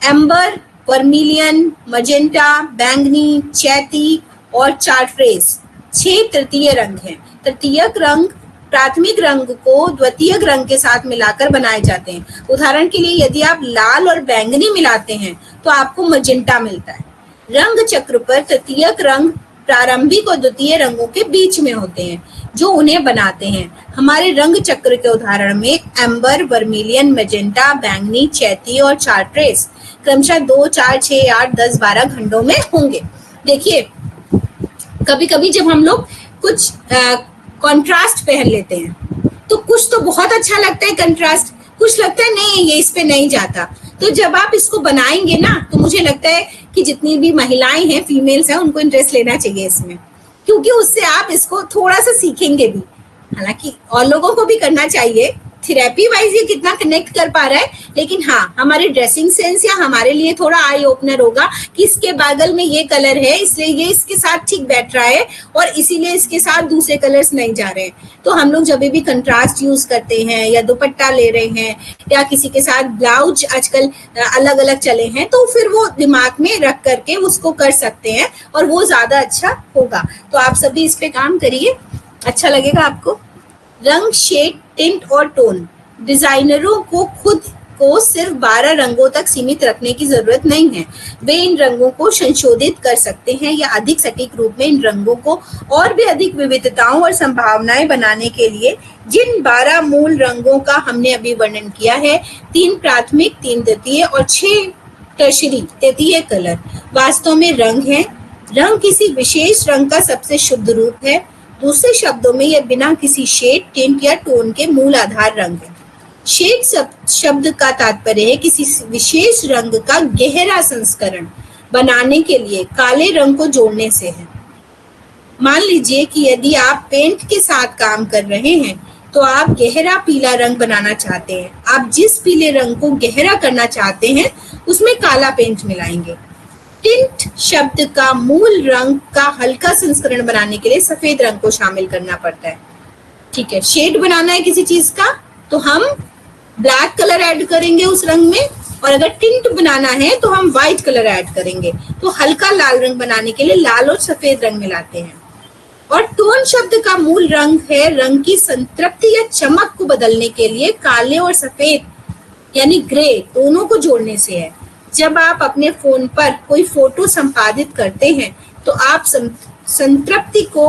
A: एम्बर, वर्मिलियन, मजेंटा, बैंगनी, चैती और चार्ट्रेस 6 तृतीय रंग हैं। तृतीयक रंग प्राथमिक रंग को द्वितीयक रंग के साथ मिलाकर बनाए जाते हैं। उदाहरण के लिए यदि आप लाल और बैंगनी मिलाते हैं तो आपको मजेंटा मिलता है। रंग चक्र पर तृतीयक रंग प्रारंभिक और द्वितीय रंगों के बीच में होते हैं जो उन्हें बनाते हैं। हमारे रंग चक्र के उदाहरण में एम्बर, वर्मिलियन, मजेंटा, बैंगनी, चैती और चार्ट्रेस क्रमशः 2, 4, 6, 8, 10, 12 खंडों में होंगे। देखिए, कभी कभी जब हम लोग कुछ कंट्रास्ट पहन लेते हैं तो कुछ तो बहुत अच्छा लगता है कंट्रास्ट, कुछ लगता है नहीं ये इस पे नहीं जाता। तो जब आप इसको बनाएंगे ना तो मुझे लगता है कि जितनी भी महिलाएं हैं, फीमेल्स हैं, उनको इंटरेस्ट लेना चाहिए इसमें, क्योंकि उससे आप इसको थोड़ा सा सीखेंगे भी। हालांकि और लोगों को भी करना चाहिए, थेरेपी वाइज ये कितना कनेक्ट कर पा रहा है, लेकिन हाँ हमारे ड्रेसिंग सेंस या हमारे लिए थोड़ा आई ओपनर होगा कि इसके बगल में ये कलर है इसलिए ये इसके साथ ठीक बैठ रहा है और इसीलिए इसके साथ दूसरे कलर्स नहीं जा रहे हैं। तो हम लोग जब भी कंट्रास्ट यूज करते हैं या दुपट्टा ले रहे हैं या किसी के साथ ब्लाउज आजकल अलग अलग चले हैं तो फिर वो दिमाग में रख करके उसको कर सकते हैं और वो ज्यादा अच्छा होगा। तो आप सभी इस पे काम करिए, अच्छा लगेगा आपको। रंग, शेड, टिंट और टोन। डिजाइनरों को खुद को सिर्फ 12 रंगों तक सीमित रखने की जरूरत नहीं है। वे इन रंगों को संशोधित कर सकते हैं या अधिक सटीक रूप में इन रंगों को और भी अधिक विविधताओं और संभावनाएं बनाने के लिए जिन 12 मूल रंगों का हमने अभी वर्णन किया है, 3 प्राथमिक, 3 द्वितीय और 6 टर्शरी तृतीय कलर वास्तव में रंग हैं। रंग किसी विशेष रंग का सबसे शुद्ध रूप है। दूसरे शब्दों में यह बिना किसी शेड, टिंट या टोन के मूल आधार रंग है। शेड शब्द का तात्पर्य है किसी विशेष रंग का गहरा संस्करण बनाने के लिए काले रंग को जोड़ने से है। मान लीजिए कि यदि आप पेंट के साथ काम कर रहे हैं तो आप गहरा पीला रंग बनाना चाहते हैं। आप जिस पीले रंग को गहरा करना चाहते हैं उसमें काला पेंट मिलाएंगे। टिंट शब्द का मूल रंग का हल्का संस्करण बनाने के लिए सफेद रंग को शामिल करना पड़ता है। ठीक है, शेड बनाना है किसी चीज का तो हम ब्लैक कलर ऐड करेंगे उस रंग में, और अगर टिंट बनाना है तो हम व्हाइट कलर ऐड करेंगे। तो हल्का लाल रंग बनाने के लिए लाल और सफेद रंग मिलाते हैं। और टोन शब्द का मूल रंग है रंग की संतृप्ति या चमक को बदलने के लिए काले और सफेद यानी ग्रे दोनों को जोड़ने से है। जब आप अपने फोन पर कोई फोटो संपादित करते हैं तो आप संतृप्ति को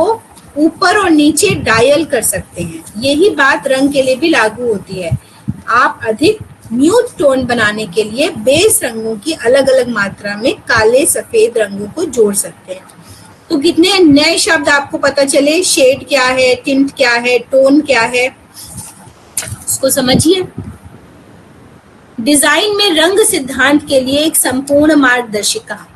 A: ऊपर और नीचे डायल कर सकते हैं। यही बात रंग के लिए भी लागू होती है। आप अधिक म्यूट टोन बनाने के लिए बेस रंगों की अलग अलग मात्रा में काले सफेद रंगों को जोड़ सकते हैं। तो कितने नए शब्द आपको पता चले, शेड क्या है, टिंट क्या है, टोन क्या है, उसको समझिए। डिजाइन में रंग सिद्धांत के लिए एक संपूर्ण मार्गदर्शिका।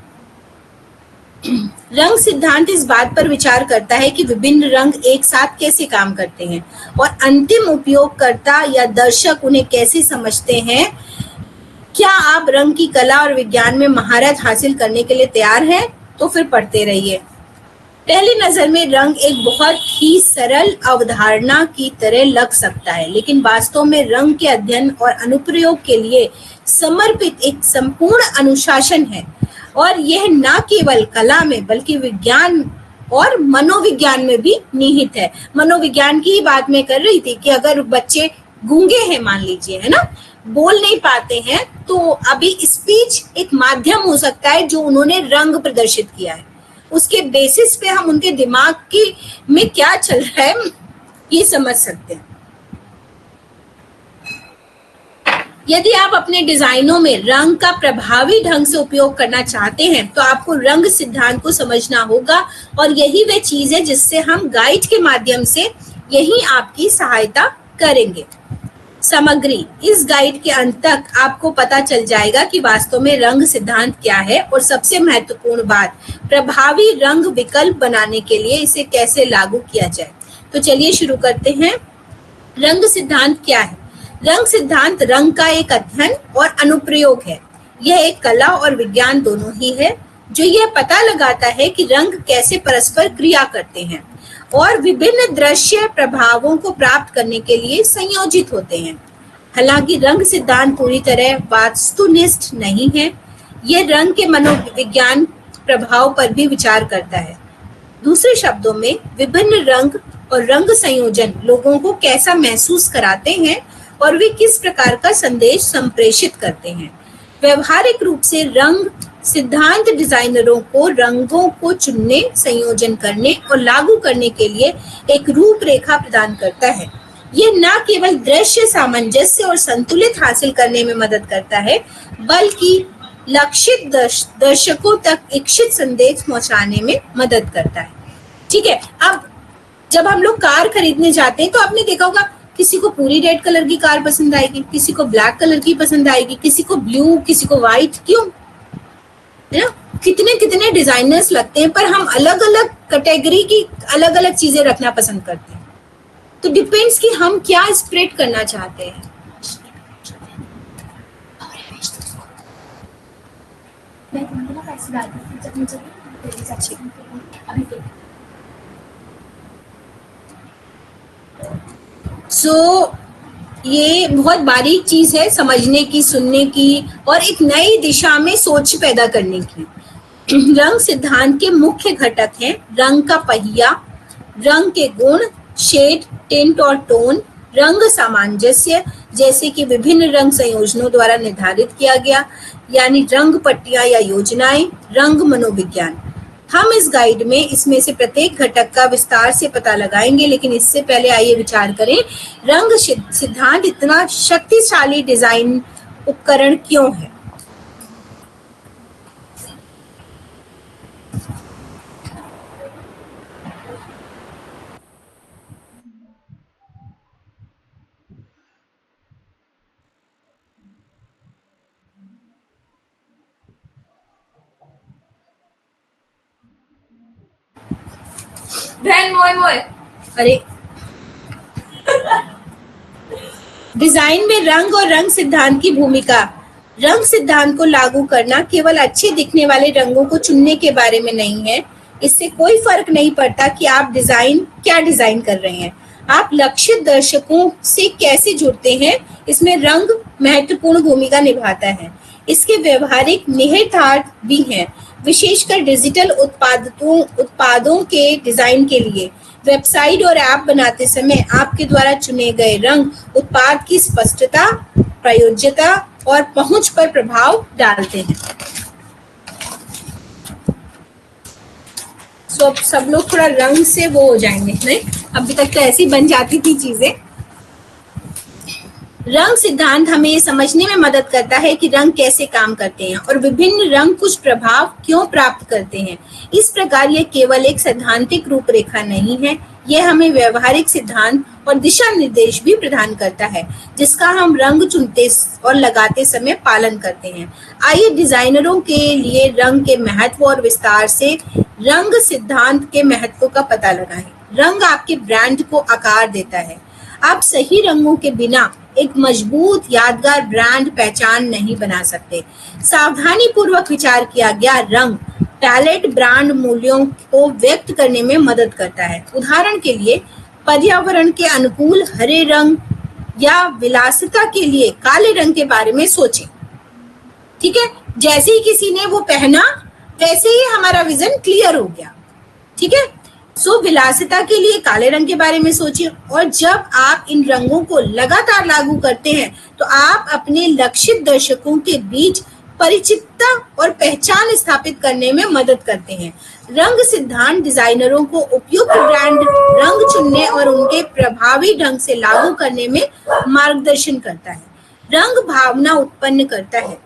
A: रंग सिद्धांत इस बात पर विचार करता है कि विभिन्न रंग एक साथ कैसे काम करते हैं और अंतिम उपयोगकर्ता या दर्शक उन्हें कैसे समझते हैं। क्या आप रंग की कला और विज्ञान में महारत हासिल करने के लिए तैयार हैं? तो फिर पढ़ते रहिए। पहली नजर में रंग एक बहुत ही सरल अवधारणा की तरह लग सकता है, लेकिन वास्तव में रंग के अध्ययन और अनुप्रयोग के लिए समर्पित एक संपूर्ण अनुशासन है और यह न केवल कला में बल्कि विज्ञान और मनोविज्ञान में भी निहित है। मनोविज्ञान की ही बात मैं कर रही थी कि अगर बच्चे गूंगे हैं, मान लीजिए, है ना, बोल नहीं पाते हैं, तो अभी स्पीच एक माध्यम हो सकता है जो उन्होंने रंग प्रदर्शित किया है। उसके बेसिस पे हम उनके दिमाग की में क्या चल रहा है ये समझ सकते हैं। यदि आप अपने डिजाइनों में रंग का प्रभावी ढंग से उपयोग करना चाहते हैं तो आपको रंग सिद्धांत को समझना होगा और यही वह चीज है जिससे हम गाइड के माध्यम से यही आपकी सहायता करेंगे। सामग्री। इस गाइड के अंत तक आपको पता चल जाएगा कि वास्तव में रंग सिद्धांत क्या है और सबसे महत्वपूर्ण बात, प्रभावी रंग विकल्प बनाने के लिए इसे कैसे लागू किया जाए। तो चलिए शुरू करते हैं। रंग सिद्धांत क्या है? रंग सिद्धांत रंग का एक अध्ययन और अनुप्रयोग है। यह एक कला और विज्ञान दोनों ही है जो यह पता लगाता है कि रंग कैसे परस्पर क्रिया करते हैं और विभिन्न दृश्य प्रभावों को प्राप्त करने के लिए संयोजित होते हैं। हालांकि रंग सिद्धांत पूरी तरह वास्तुनिष्ठ नहीं है, यह रंग के मनोविज्ञान प्रभाव पर भी विचार करता है। दूसरे शब्दों में, विभिन्न रंग और रंग संयोजन लोगों को कैसा महसूस कराते हैं और वे किस प्रकार का संदेश संप्रेषित करते हैं। व्यवहारिक रूप से रंग सिद्धांत डिजाइनरों को रंगों को चुनने, संयोजन करने और लागू करने के लिए एक रूपरेखा प्रदान करता है। यह न केवल दृश्य सामंजस्य और संतुलित हासिल करने में मदद करता है बल्कि लक्षित दर्शकों तक इच्छित संदेश पहुंचाने में मदद करता है। ठीक है, अब जब हम लोग कार खरीदने जाते हैं तो आपने देखा होगा किसी को पूरी रेड कलर की कार पसंद आएगी, किसी को ब्लैक कलर की पसंद आएगी, किसी को ब्लू, किसी को व्हाइट। क्यों? है ना, कितने कितने डिजाइनर्स लगते हैं, पर हम अलग अलग कैटेगरी की अलग अलग चीजें रखना पसंद करते हैं। तो डिपेंड्स कि हम क्या स्प्रेड करना चाहते हैं। ये बहुत बारीक चीज है समझने की, सुनने की और एक नई दिशा में सोच पैदा करने की। रंग सिद्धांत के मुख्य घटक हैं रंग का पहिया, रंग के गुण, शेड, टिंट और टोन, रंग सामंजस्य जैसे कि विभिन्न रंग संयोजनों द्वारा निर्धारित किया गया, यानी रंग पट्टियां या योजनाएं, रंग मनोविज्ञान। हम इस गाइड में इसमें से प्रत्येक घटक का विस्तार से पता लगाएंगे, लेकिन इससे पहले आइए विचार करें, रंग सिद्धांत इतना शक्तिशाली डिजाइन उपकरण क्यों है? अरे डिजाइन में रंग और रंग सिद्धांत की भूमिका। रंग सिद्धांत को लागू करना केवल अच्छे दिखने वाले रंगों को चुनने के बारे में नहीं है। इससे कोई फर्क नहीं पड़ता कि आप क्या डिजाइन कर रहे हैं, आप लक्षित दर्शकों से कैसे जुड़ते हैं, इसमें रंग महत्वपूर्ण भूमिका निभाता है। इसके व्यवहारिक निहितार्थ भी हैं, विशेषकर डिजिटल उत्पादों के डिजाइन के लिए। वेबसाइट और ऐप बनाते समय आपके द्वारा चुने गए रंग उत्पाद की स्पष्टता, प्रयोज्यता और पहुंच पर प्रभाव डालते हैं। सो अब सब लोग थोड़ा रंग से वो हो जाएंगे, नहीं? अभी तक तो ऐसी बन जाती थी चीजें। रंग सिद्धांत हमें ये समझने में मदद करता है कि रंग कैसे काम करते हैं और विभिन्न रंग कुछ प्रभाव क्यों प्राप्त करते हैं। इस प्रकार यह केवल एक सैद्धांतिक रूपरेखा नहीं है, यह हमें व्यवहारिक सिद्धांत और दिशा निर्देश भी प्रदान करता है, जिसका हम रंग चुनते और लगाते समय पालन करते हैं। आइए डिजाइनरों के लिए रंग के महत्व और विस्तार से रंग सिद्धांत के महत्व का पता लगाएं। रंग आपके ब्रांड को आकार देता है। आप सही रंगों के बिना एक मजबूत यादगार ब्रांड पहचान नहीं बना सकते। सावधानी पूर्वक विचार किया गया रंग पैलेट ब्रांड मूल्यों को व्यक्त करने में मदद करता है। उदाहरण के लिए पर्यावरण के अनुकूल हरे रंग या विलासिता के लिए काले रंग के बारे में सोचें। ठीक है, जैसे ही किसी ने वो पहना वैसे ही हमारा विजन क्लियर हो गया। ठीक है, सो विलासिता के लिए काले रंग के बारे में सोचिए, और जब आप इन रंगों को लगातार लागू करते हैं तो आप अपने लक्षित दर्शकों के बीच परिचितता और पहचान स्थापित करने में मदद करते हैं। रंग सिद्धांत डिजाइनरों को उपयुक्त ब्रांड रंग चुनने और उनके प्रभावी ढंग से लागू करने में मार्गदर्शन करता है। रंग भावना उत्पन्न करता है।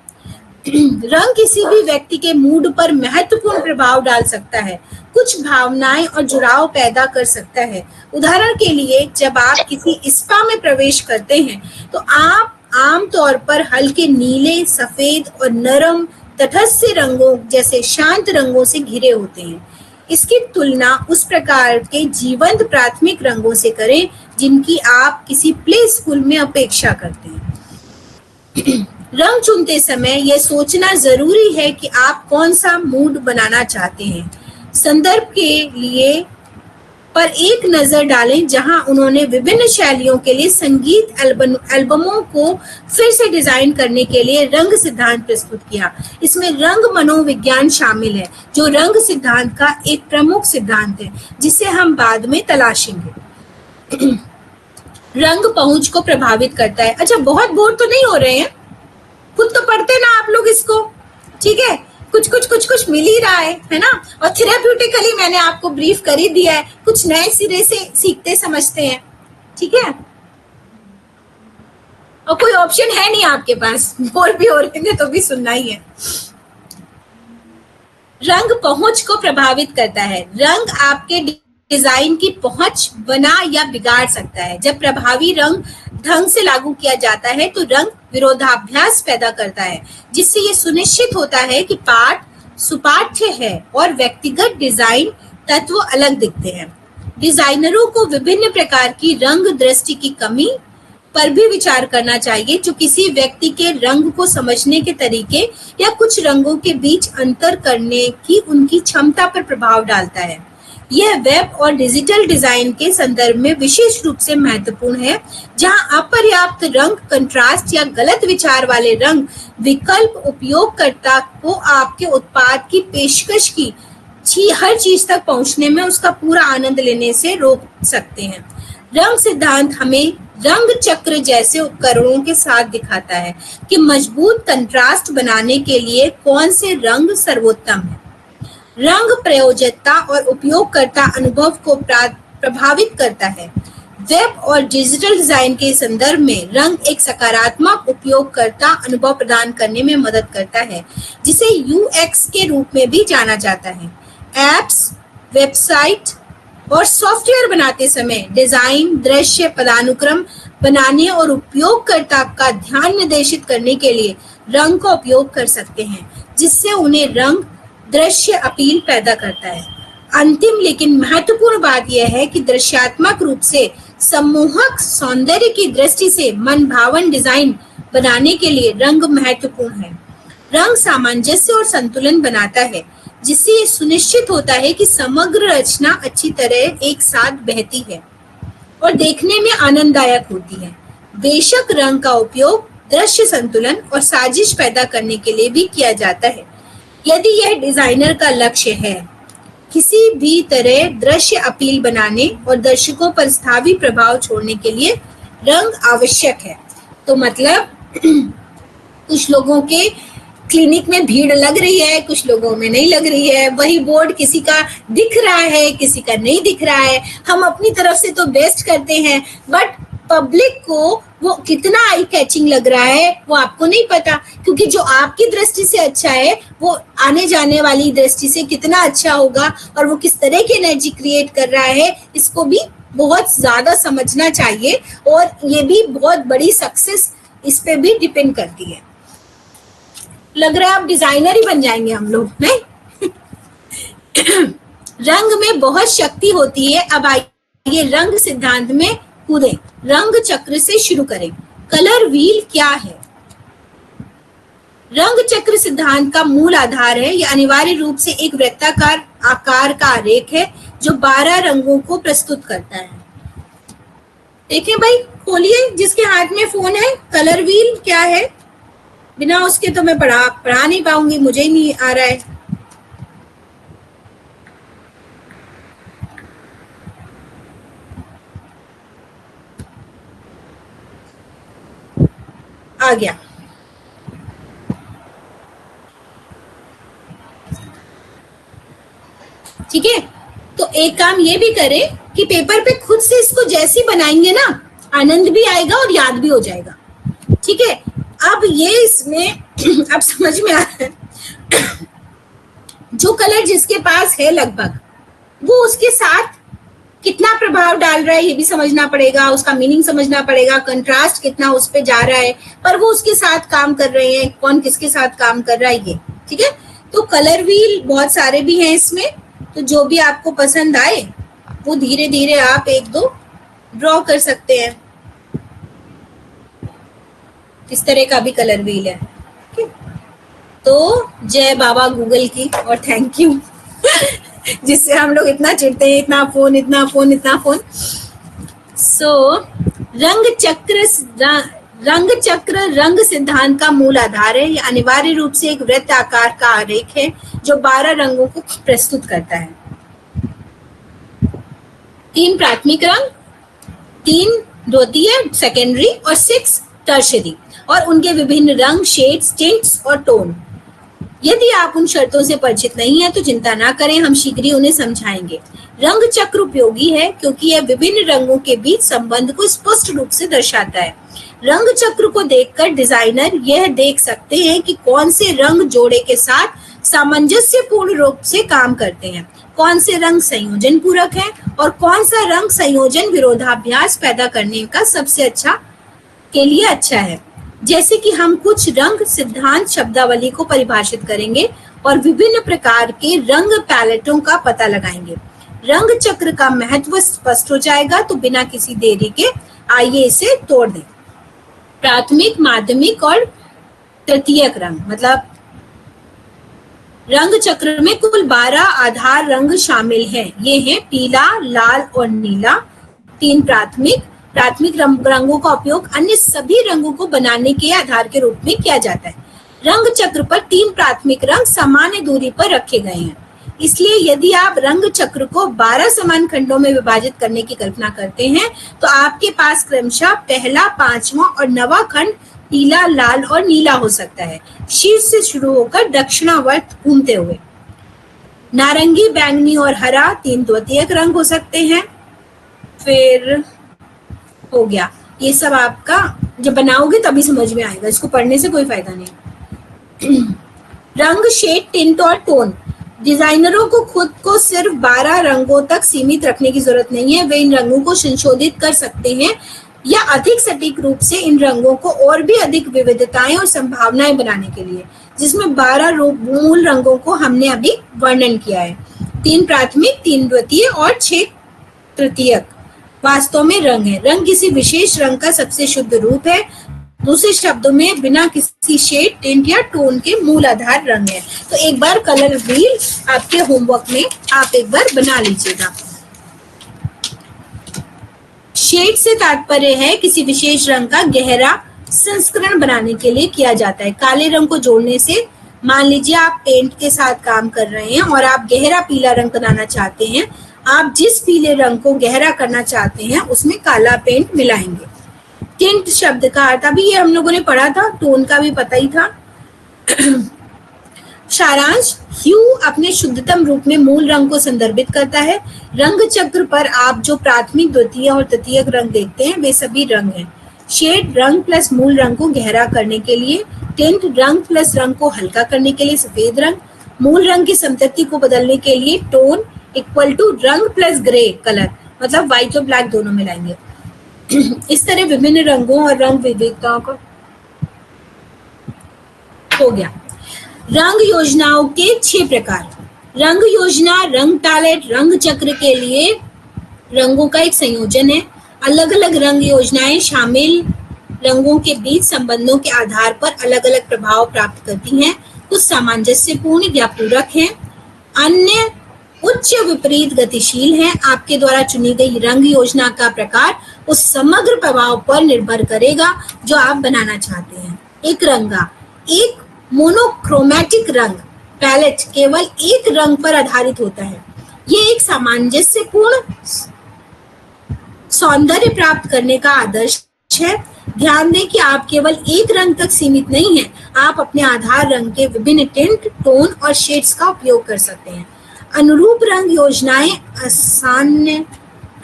A: रंग किसी भी व्यक्ति के मूड पर महत्वपूर्ण प्रभाव डाल सकता है, कुछ भावनाएं और जुड़ाव पैदा कर सकता है। उदाहरण के लिए जब आप किसी स्पा में प्रवेश करते हैं तो आप आमतौर पर हल्के नीले, सफेद और नरम तटस्थ रंगों जैसे शांत रंगों से घिरे होते हैं। इसकी तुलना उस प्रकार के जीवंत प्राथमिक रंगों से करें जिनकी आप किसी प्ले स्कूल में अपेक्षा करते हैं। रंग चुनते समय यह सोचना जरूरी है कि आप कौन सा मूड बनाना चाहते हैं। संदर्भ के लिए पर एक नजर डालें जहां उन्होंने विभिन्न शैलियों के लिए संगीत एल्बमों को फिर से डिजाइन करने के लिए रंग सिद्धांत प्रस्तुत किया। इसमें रंग मनोविज्ञान शामिल है, जो रंग सिद्धांत का एक प्रमुख सिद्धांत है जिसे हम बाद में तलाशेंगे। रंग पहुंच को प्रभावित करता है। अच्छा, बहुत बोर तो नहीं हो रहे हैं? खुद तो पढ़ते ना आप लोग इसको, ठीक है? कुछ मिल ही रहा है ना? और थेराप्यूटिकली मैंने आपको ब्रीफ कर ही दिया है, कुछ नए सिरे से सीखते समझते हैं। ठीक है, और कोई ऑप्शन है नहीं आपके पास, बोर भी हो रहे थे तो भी सुनना ही है। रंग पहुंच को प्रभावित करता है। रंग आपके डिजाइन की पहुंच बना या बिगाड़ सकता है। जब प्रभावी रंग ढंग से लागू किया जाता है तो रंग विरोधाभास पैदा करता है, जिससे ये सुनिश्चित होता है कि पाठ सुपाठ्य है और व्यक्तिगत डिजाइन तत्व अलग दिखते हैं। डिजाइनरों को विभिन्न प्रकार की रंग दृष्टि की कमी पर भी विचार करना चाहिए, जो किसी व्यक्ति के रंग को समझने के तरीके या कुछ रंगों के बीच अंतर करने की उनकी क्षमता पर प्रभाव डालता है। यह वेब और डिजिटल डिजाइन के संदर्भ में विशेष रूप से महत्वपूर्ण है, जहां अपर्याप्त रंग कंट्रास्ट या गलत विचार वाले रंग विकल्प उपयोगकर्ता को आपके उत्पाद की पेशकश की हर चीज तक पहुंचने में उसका पूरा आनंद लेने से रोक सकते हैं। रंग सिद्धांत हमें रंग चक्र जैसे उपकरणों के साथ दिखाता है कि मजबूत कंट्रास्ट बनाने के लिए कौन से रंग सर्वोत्तम है। रंग प्रयोज्यता और उपयोगकर्ता अनुभव को प्रभावित करता है। वेब और डिजिटल डिजाइन के संदर्भ में रंग एक सकारात्मक उपयोगकर्ता अनुभव प्रदान करने में मदद करता है, जिसे यूएक्स के रूप में भी जाना जाता है। एप्स, वेबसाइट और सॉफ्टवेयर बनाते समय डिजाइन, दृश्य पदानुक्रम बनाने और उपयोगकर्ता का ध्यान निर्देशित करने के लिए रंग का उपयोग कर सकते हैं, जिससे उन्हें रंग दृश्य अपील पैदा करता है। अंतिम लेकिन महत्वपूर्ण बात यह है कि दृश्यात्मक रूप से सम्मोहक सौंदर्य की दृष्टि से मनभावन डिजाइन बनाने के लिए रंग महत्वपूर्ण है। रंग सामंजस्य और संतुलन बनाता है, जिससे ये सुनिश्चित होता है कि समग्र रचना अच्छी तरह एक साथ बहती है और देखने में आनंददायक होती है। बेशक रंग का उपयोग दृश्य संतुलन और साजिश पैदा करने के लिए भी किया जाता है। यदि यह डिजाइनर का लक्ष्य है किसी भी तरह दृश्य अपील बनाने और दर्शकों पर स्थायी प्रभाव छोड़ने के लिए रंग आवश्यक है। तो मतलब कुछ लोगों के क्लिनिक में भीड़ लग रही है, कुछ लोगों में नहीं लग रही है, वही बोर्ड किसी का दिख रहा है, किसी का नहीं दिख रहा है। हम अपनी तरफ से तो बेस्ट करते हैं, बट पब्लिक को वो कितना आई कैचिंग लग रहा है वो आपको नहीं पता, क्योंकि जो आपकी दृष्टि से अच्छा है वो आने जाने वाली दृष्टि से कितना अच्छा होगा और वो किस तरह की एनर्जी क्रिएट कर रहा है, इसको भी बहुत ज्यादा समझना चाहिए। और ये भी बहुत बड़ी सक्सेस इस पे भी डिपेंड करती है। लग रहा है आप डिजाइनर ही बन जाएंगे हम लोग, नहीं? रंग में बहुत शक्ति होती है। अब आइए रंग सिद्धांत में कूदें, रंग चक्र से शुरू करें। कलर व्हील क्या है? रंग चक्र सिद्धांत का मूल आधार है। यह अनिवार्य रूप से एक वृत्ताकार आकार का आरेख है जो 12 रंगों को प्रस्तुत करता है। देखें भाई, खोलिए, जिसके हाथ में फोन है, कलर व्हील क्या है? बिना उसके तो मैं पढ़ा नहीं पाऊंगी, मुझे ही नहीं आ रहा है। आ गया। ठीक है, तो एक काम ये भी करें कि पेपर पे खुद से इसको जैसी बनाएंगे ना, आनंद भी आएगा और याद भी हो जाएगा। ठीक है, अब ये इसमें अब समझ में आ रहा है जो कलर जिसके पास है लगभग वो उसके साथ कितना प्रभाव डाल रहा है ये भी समझना पड़ेगा, उसका मीनिंग समझना पड़ेगा, कंट्रास्ट कितना उस पे जा रहा है, पर वो उसके साथ काम कर रहे हैं, कौन किसके साथ काम कर रहा है ये। ठीक है, तो कलर व्हील बहुत सारे भी हैं इसमें, तो जो भी आपको पसंद आए वो धीरे धीरे आप एक दो ड्रॉ कर सकते हैं। इस तरह का भी कलर व्हील है। तो जय बाबा गूगल की और थैंक यू जिससे हम लोग इतना चिढ़ते हैं, इतना फोन इतना फोन इतना फोन। सो रंग चक्र रंग सिद्धांत का मूल आधार है। यह अनिवार्य रूप से एक वृत्त आकार का आरेख है जो 12 रंगों को प्रस्तुत करता है। 3 प्राथमिक रंग, 3 द्वितीय सेकेंडरी और 6 टर्शरी, और उनके विभिन्न रंग, शेड्स, टिंट्स और टोन। यदि आप उन शर्तों से परिचित नहीं हैं तो चिंता ना करें, हम शीघ्र ही उन्हें समझाएंगे। रंग चक्र उपयोगी है क्योंकि यह विभिन्न रंगों के बीच संबंध को स्पष्ट रूप से दर्शाता है। रंग चक्र को देखकर डिजाइनर यह देख सकते हैं कि कौन से रंग जोड़े के साथ सामंजस्यपूर्ण रूप से काम करते हैं, कौन से रंग संयोजन पूरक हैं और कौन सा रंग संयोजन विरोधाभास पैदा करने का सबसे अच्छा के लिए अच्छा है। जैसे कि हम कुछ रंग सिद्धांत शब्दावली को परिभाषित करेंगे और विभिन्न प्रकार के रंग पैलेटों का पता लगाएंगे। रंग चक्र का महत्व स्पष्ट हो जाएगा, तो बिना किसी देरी के आइए इसे तोड़ दें। प्राथमिक, माध्यमिक और तृतीयक रंग, मतलब रंग चक्र में कुल 12 आधार रंग शामिल हैं। ये हैं पीला, लाल और नीला। 3 प्राथमिक रंगों का उपयोग अन्य सभी रंगों को बनाने के आधार के रूप में किया जाता है। रंग चक्र पर 3 प्राथमिक रंग सामान्य दूरी पर रखे गए हैं, इसलिए यदि आप रंग चक्र को 12 समान खंडों में विभाजित करने की कल्पना करते हैं तो आपके पास क्रमशः पहला, 5वां और 9वां खंड पीला, लाल और नीला हो सकता है, शीर्ष से शुरू होकर दक्षिणावर्त घूमते हुए। नारंगी, बैंगनी और हरा 3 द्वितीयक रंग हो सकते हैं। फिर हो गया, ये सब आपका जब बनाओगे तभी समझ में आएगा, इसको पढ़ने से कोई फायदा नहीं। रंग, शेड, टिंट और टोन। डिजाइनरों को खुद को सिर्फ 12 रंगों तक सीमित रखने की जरूरत नहीं है, वे इन रंगों को संशोधित कर सकते हैं या अधिक सटीक रूप से इन रंगों को और भी अधिक विविधताएं और संभावनाएं बनाने के लिए, जिसमें 12 मूल रंगों को हमने अभी वर्णन किया है। 3 प्राथमिक, 3 द्वितीय और 6 तृतीयक वास्तव में रंग है। रंग किसी विशेष रंग का सबसे शुद्ध रूप है, दूसरे शब्दों में बिना किसी शेड, टिंट या टोन के मूल आधार रंग है। तो एक बार कलर व्हील आपके होमवर्क में आप एक बार बना लीजिएगा। शेड से तात्पर्य है किसी विशेष रंग का गहरा संस्करण बनाने के लिए किया जाता है। काले रंग को जोड़ने से, मान लीजिए आप पेंट के साथ काम कर रहे हैं और आप गहरा पीला रंग बनाना चाहते हैं, आप जिस पीले रंग को गहरा करना चाहते हैं उसमें काला पेंट मिलाएंगे। टिंट शब्द का अर्थ, अभी ये हम लोगों ने पढ़ा था, टोन का भी पता ही था। सारांश, ह्यू अपने शुद्धतम रूप में मूल रंग को संदर्भित करता है। रंग चक्र पर आप जो प्राथमिक, द्वितीय और तृतीयक रंग देखते हैं वे सभी रंग हैं। शेड, रंग प्लस मूल रंग को गहरा करने के लिए। टिंट, रंग प्लस रंग को हल्का करने के लिए। सफेद रंग, मूल रंग की समतत्ति को बदलने के लिए। टोन इक्वल टू रंग प्लस ग्रे कलर, मतलब व्हाइट और ब्लैक दोनों मिलाएंगे। इस तरह विभिन्न रंगों और रंग विविधताओं का हो गया। रंग योजनाओं के 6 प्रकार। रंग योजना रंग पैलेट रंग चक्र के लिए रंगों का एक संयोजन है। अलग अलग रंग योजनाएं शामिल रंगों के बीच संबंधों के आधार पर अलग अलग प्रभाव प्राप्त करती हैं। कुछ सामंजस्यपूर्ण या पूरक हैं, अन्य उच्च विपरीत गतिशील हैं। आपके द्वारा चुनी गई रंग योजना का प्रकार उस समग्र प्रभाव पर निर्भर करेगा जो आप बनाना चाहते हैं। एक रंगा, एक मोनोक्रोमैटिक रंग पैलेट केवल एक रंग पर आधारित होता है। ये एक सामंजस्यपूर्ण सौंदर्य प्राप्त करने का आदर्श है। ध्यान दें कि आप केवल एक रंग तक सीमित नहीं हैं, आप अपने आधार रंग के विभिन्न टिंट, टोन और शेड्स का उपयोग कर सकते हैं। अनुरूप रंग योजनाएं आसान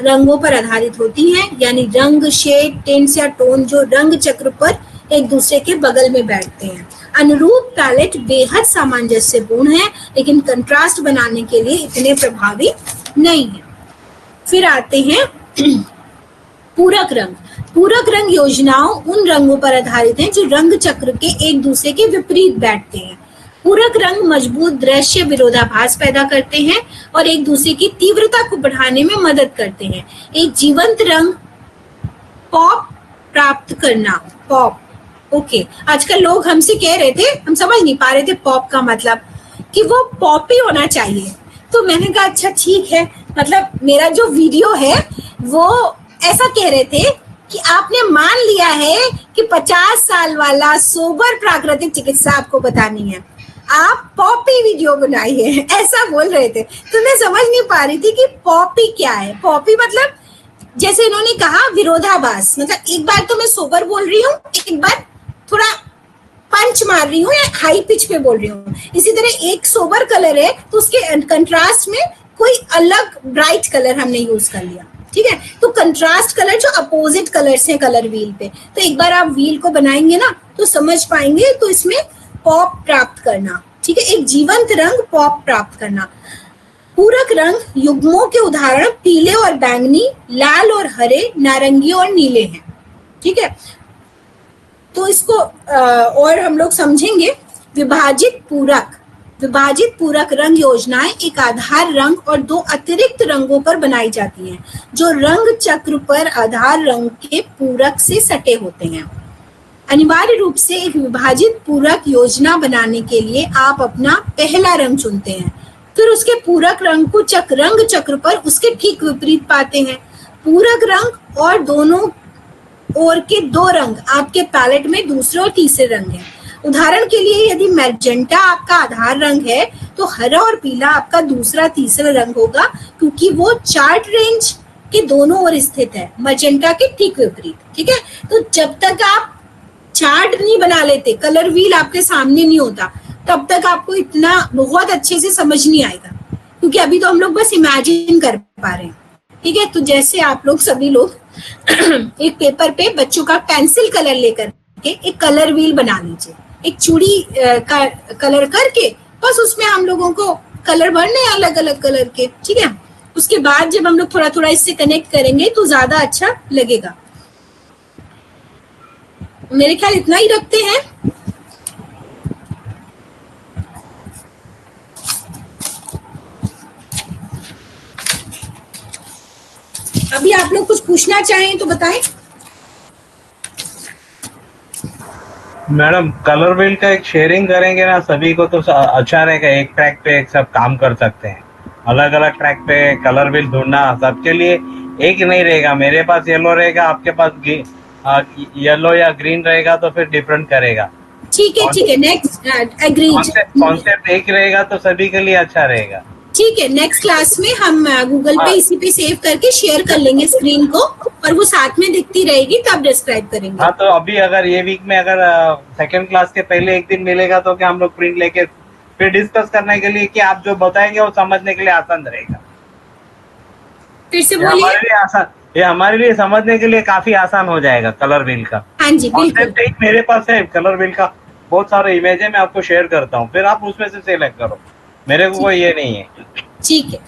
A: रंगों पर आधारित होती हैं, यानी रंग, शेड, टिंट्स या टोन जो रंग चक्र पर एक दूसरे के बगल में बैठते हैं। अनुरूप पैलेट बेहद सामंजस्यपूर्ण है, लेकिन कंट्रास्ट बनाने के लिए इतने प्रभावी नहीं है। फिर आते हैं पूरक रंग। पूरक रंग योजनाओं उन रंगों पर आधारित हैं जो रंग चक्र के एक दूसरे के विपरीत बैठते हैं। पूरक रंग मजबूत दृश्य विरोधाभास पैदा करते हैं और एक दूसरे की तीव्रता को बढ़ाने में मदद करते हैं। एक जीवंत रंग पॉप प्राप्त करना। पॉप, ओके, आजकल लोग हमसे कह रहे थे, हम समझ नहीं पा रहे थे पॉप का मतलब, कि वो पॉपी होना चाहिए। तो मैंने कहा अच्छा ठीक है, मतलब मेरा जो वीडियो है वो ऐसा कह रहे थे कि आपने मान लिया है कि 50 साल वाला सोबर प्राकृतिक चिकित्सा आपको बतानी है, आप पॉपी वीडियो बनाई है, ऐसा बोल रहे थे। तो मैं समझ नहीं पा रही थी कि पॉपी क्या है। पॉपी मतलब जैसे इन्होंने कहा विरोधाभास, मतलब एक बार तो मैं सोबर बोल रही हूँ, एक बार थोड़ा पंच मार रही हूँ या हाई पिच पे बोल रही हूँ। इसी तरह एक सोबर कलर है तो उसके कंट्रास्ट में कोई अलग ब्राइट कलर हमने यूज कर लिया, ठीक है। तो कंट्रास्ट कलर जो अपोजिट कलर्स हैं कलर व्हील पे, तो एक बार आप व्हील को बनाएंगे ना तो समझ पाएंगे। तो इसमें पॉप प्राप्त करना, ठीक है, एक जीवंत रंग पॉप प्राप्त करना। पूरक रंग युग्मों के उदाहरण पीले और बैंगनी, लाल और हरे, नारंगी और नीले हैं, ठीक है। तो इसको और हम लोग समझेंगे। विभाजित पूरक। विभाजित पूरक रंग योजनाएं एक आधार रंग और 2 अतिरिक्त रंगों पर बनाई जाती हैं जो रंग चक्र पर आधार रंग के पूरक से सटे होते हैं। अनिवार्य रूप से एक विभाजित पूरक योजना बनाने के लिए आप अपना पहला रंग चुनते हैं, फिर उसके पूरक रंग को रंग चक्र पर उसके ठीक विपरीत पाते हैं। पूरक रंग और दोनों ओर के 2 रंग आपके पैलेट में दूसरे और तीसरे रंग हैं। उदाहरण के लिए यदि मैजेंटा आपका आधार रंग है तो हरा और पीला आपका दूसरा तीसरा रंग होगा, क्योंकि वो चार्ट रेंज के दोनों ओर स्थित है, मैजेंटा के ठीक विपरीत, ठीक है। तो जब तक आप चार्ट नहीं बना लेते, कलर व्हील आपके सामने नहीं होता, तब तक आपको इतना बहुत अच्छे से समझ नहीं आएगा, क्योंकि अभी तो हम लोग बस इमेजिन कर पा रहे हैं, ठीक है। तो जैसे आप लोग सभी लोग एक पेपर पे बच्चों का पेंसिल कलर लेकर के एक कलर व्हील बना लीजिए, एक चूड़ी का कलर करके, बस उसमें हम लोगों को कलर भरने अलग अलग कलर के, ठीक है। उसके बाद जब हम लोग थोड़ा थोड़ा इससे कनेक्ट करेंगे तो ज्यादा अच्छा लगेगा। मेरे ख्याल इतना ही रखते हैं। अभी आप लोग कुछ पूछना चाहें तो बताएं।
B: मैडम कलर व्हील का एक शेयरिंग करेंगे ना सभी को तो अच्छा रहेगा, एक ट्रैक पे एक सब काम कर सकते हैं। अलग अलग ट्रैक पे कलर व्हील ढूंढना सबके लिए एक नहीं रहेगा। मेरे पास येलो रहेगा, आपके पास येलो या ग्रीन रहेगा तो फिर डिफरेंट करेगा।
A: ठीक है, नेक्स्ट एग्रीड।
B: कॉन्सेप्ट एक रहेगा तो सभी के लिए अच्छा रहेगा।
A: ठीक है, नेक्स्ट क्लास में हम गूगल पे इसी पे सेव करके शेयर कर लेंगे स्क्रीन को, और वो साथ में दिखती रहेगी तब डिस्क्राइब करेंगे।
B: हाँ, तो अभी अगर ये वीक में अगर सेकंड क्लास के पहले एक दिन मिलेगा तो क्या हम लोग प्रिंट लेके फिर डिस्कस करने के लिए कि आप जो बताएंगे वो समझने के लिए आसान रहेगा।
A: फिर से
B: ये
A: बोलिए।
B: हमारे लिए आसान, ये हमारे लिए समझने के लिए काफी आसान हो जाएगा कलर व्हील का।
A: हाँ जी बिल्कुल।
B: कॉन्सेप्ट एक मेरे पास है कलर व्हील का, बहुत सारे इमेज है, मैं आपको शेयर करता हूँ, फिर आप उसमें से सिलेक्ट करो, मेरे को कोई ये नहीं है।
A: ठीक है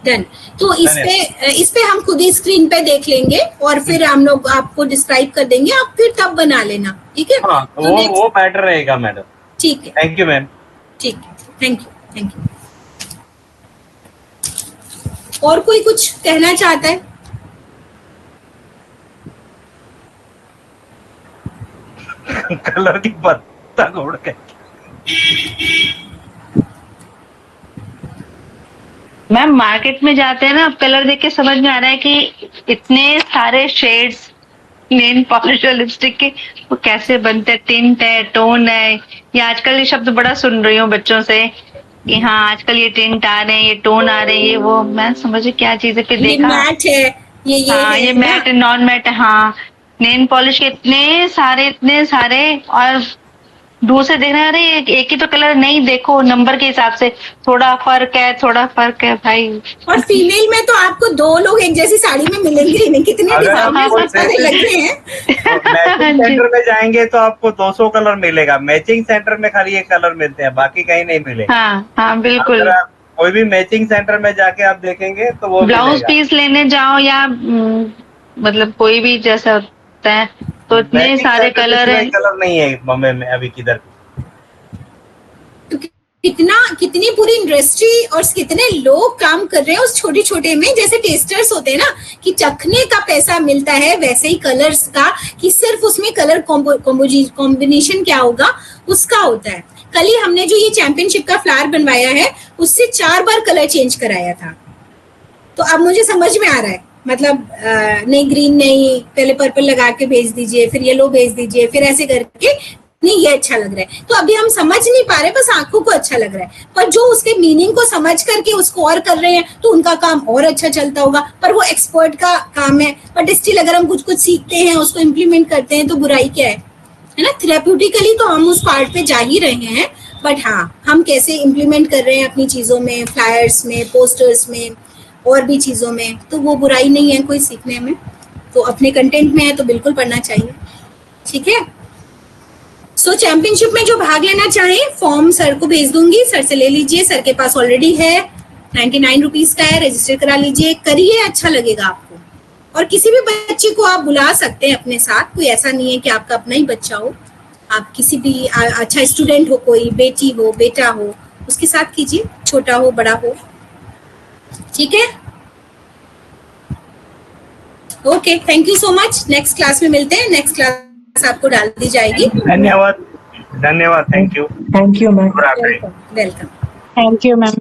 A: डन। तो इस पे हम खुद ही स्क्रीन पे देख लेंगे और फिर हम लोग आपको डिस्क्राइब कर देंगे, आप फिर तब बना लेना, ठीक है।
B: हाँ,
A: तो
B: वो बेटर रहेगा मैडम।
A: ठीक है,
B: थैंक यू मैम।
A: ठीक है, थैंक यू। और कोई कुछ कहना चाहता है?
B: कलर की पत्ता उड़ गई।
D: मैम मार्केट में जाते हैं ना, अब कलर देख के समझ में आ रहा है कि इतने सारे शेड्स नेल पॉलिश और लिपस्टिक के वो कैसे बनते हैं, टिंट है, टोन है। ये आजकल ये शब्द बड़ा सुन रही हूँ बच्चों से कि हाँ आजकल ये टिंट आ रहे हैं, ये टोन आ रहे हैं, ये वो। मैं समझे क्या चीज है, फिर
A: ये
D: देखा
A: मैट है, ये
D: हाँ
A: है
D: ये
A: ना?
D: मैट है, नॉन मैट है। हाँ, नेल पॉलिश के इतने सारे और दूर से देखना, अरे एक ही तो कलर नहीं, देखो नंबर के हिसाब से थोड़ा फर्क है भाई।
A: और फीमेल में तो आपको दो लोग एक जैसी साड़ी में मिलेंगे ही नहीं, कितने
B: अगर आप
A: डिजाइन
B: कोई
A: सारे लग रहे हैं।
B: मैचिंग सेंटर में जाएंगे तो आपको 200 कलर मिलेगा, मैचिंग सेंटर में खाली एक कलर मिलते हैं, बाकी कहीं नहीं मिलेगा।
D: हाँ बिल्कुल।
B: अगर आप कोई भी मैचिंग सेंटर में जाके आप देखेंगे तो वो
D: ब्लाउज पीस लेने जाओ या मतलब कोई भी जैसा होता है तो इतने सारे कलर है।
B: कलर नहीं है बॉम्बे में अभी किधर।
A: तो कितनी पूरी इंडस्ट्री और कितने लोग काम कर रहे हैं उस छोटे छोटे में, जैसे टेस्टर्स होते हैं ना कि चखने का पैसा मिलता है, वैसे ही कलर्स का कि सिर्फ उसमें कलर कॉम्बिनेशन क्या होगा उसका होता है। कल ही हमने जो ये चैंपियनशिप का फ्लावर बनवाया है उससे 4 बार कलर चेंज कराया था। तो अब मुझे समझ में आ रहा है, मतलब नहीं ग्रीन नहीं, पहले पर्पल लगा के भेज दीजिए, फिर येलो भेज दीजिए, फिर ऐसे करके नहीं ये अच्छा लग रहा है। तो अभी हम समझ नहीं पा रहे, बस आंखों को अच्छा लग रहा है, पर जो उसके मीनिंग को समझ करके उसको और कर रहे हैं तो उनका काम और अच्छा चलता होगा, पर वो एक्सपर्ट का काम है। बट स्टिल अगर हम कुछ सीखते हैं, उसको इम्प्लीमेंट करते हैं तो बुराई क्या है ना। थेरेप्यूटिकली तो हम उस पार्ट पे जा ही रहे हैं, बट हाँ हम कैसे इम्प्लीमेंट कर रहे हैं अपनी चीजों में, फ्लायर्स में, पोस्टर्स में और भी चीजों में, तो वो बुराई नहीं है कोई सीखने में। तो अपने कंटेंट में है तो बिल्कुल पढ़ना चाहिए, ठीक है। सो चैंपियनशिप में जो भाग लेना चाहें फॉर्म सर को भेज दूंगी, सर से ले लीजिए, सर के पास ऑलरेडी है, 99 रुपीज का है, रजिस्टर करा लीजिए, करिए, अच्छा लगेगा आपको। और किसी भी बच्चे को आप बुला सकते हैं अपने साथ, कोई ऐसा नहीं है कि आपका अपना ही बच्चा हो, आप किसी भी अच्छा स्टूडेंट हो, कोई बेटी हो, बेटा हो, उसके साथ कीजिए, छोटा हो बड़ा हो, ठीक है। Okay, thank you so much. Next class में मिलते हैं, नेक्स्ट क्लास आपको डाल दी जाएगी।
B: धन्यवाद, thank you
C: ma'am.
A: Welcome.
D: Thank you ma'am.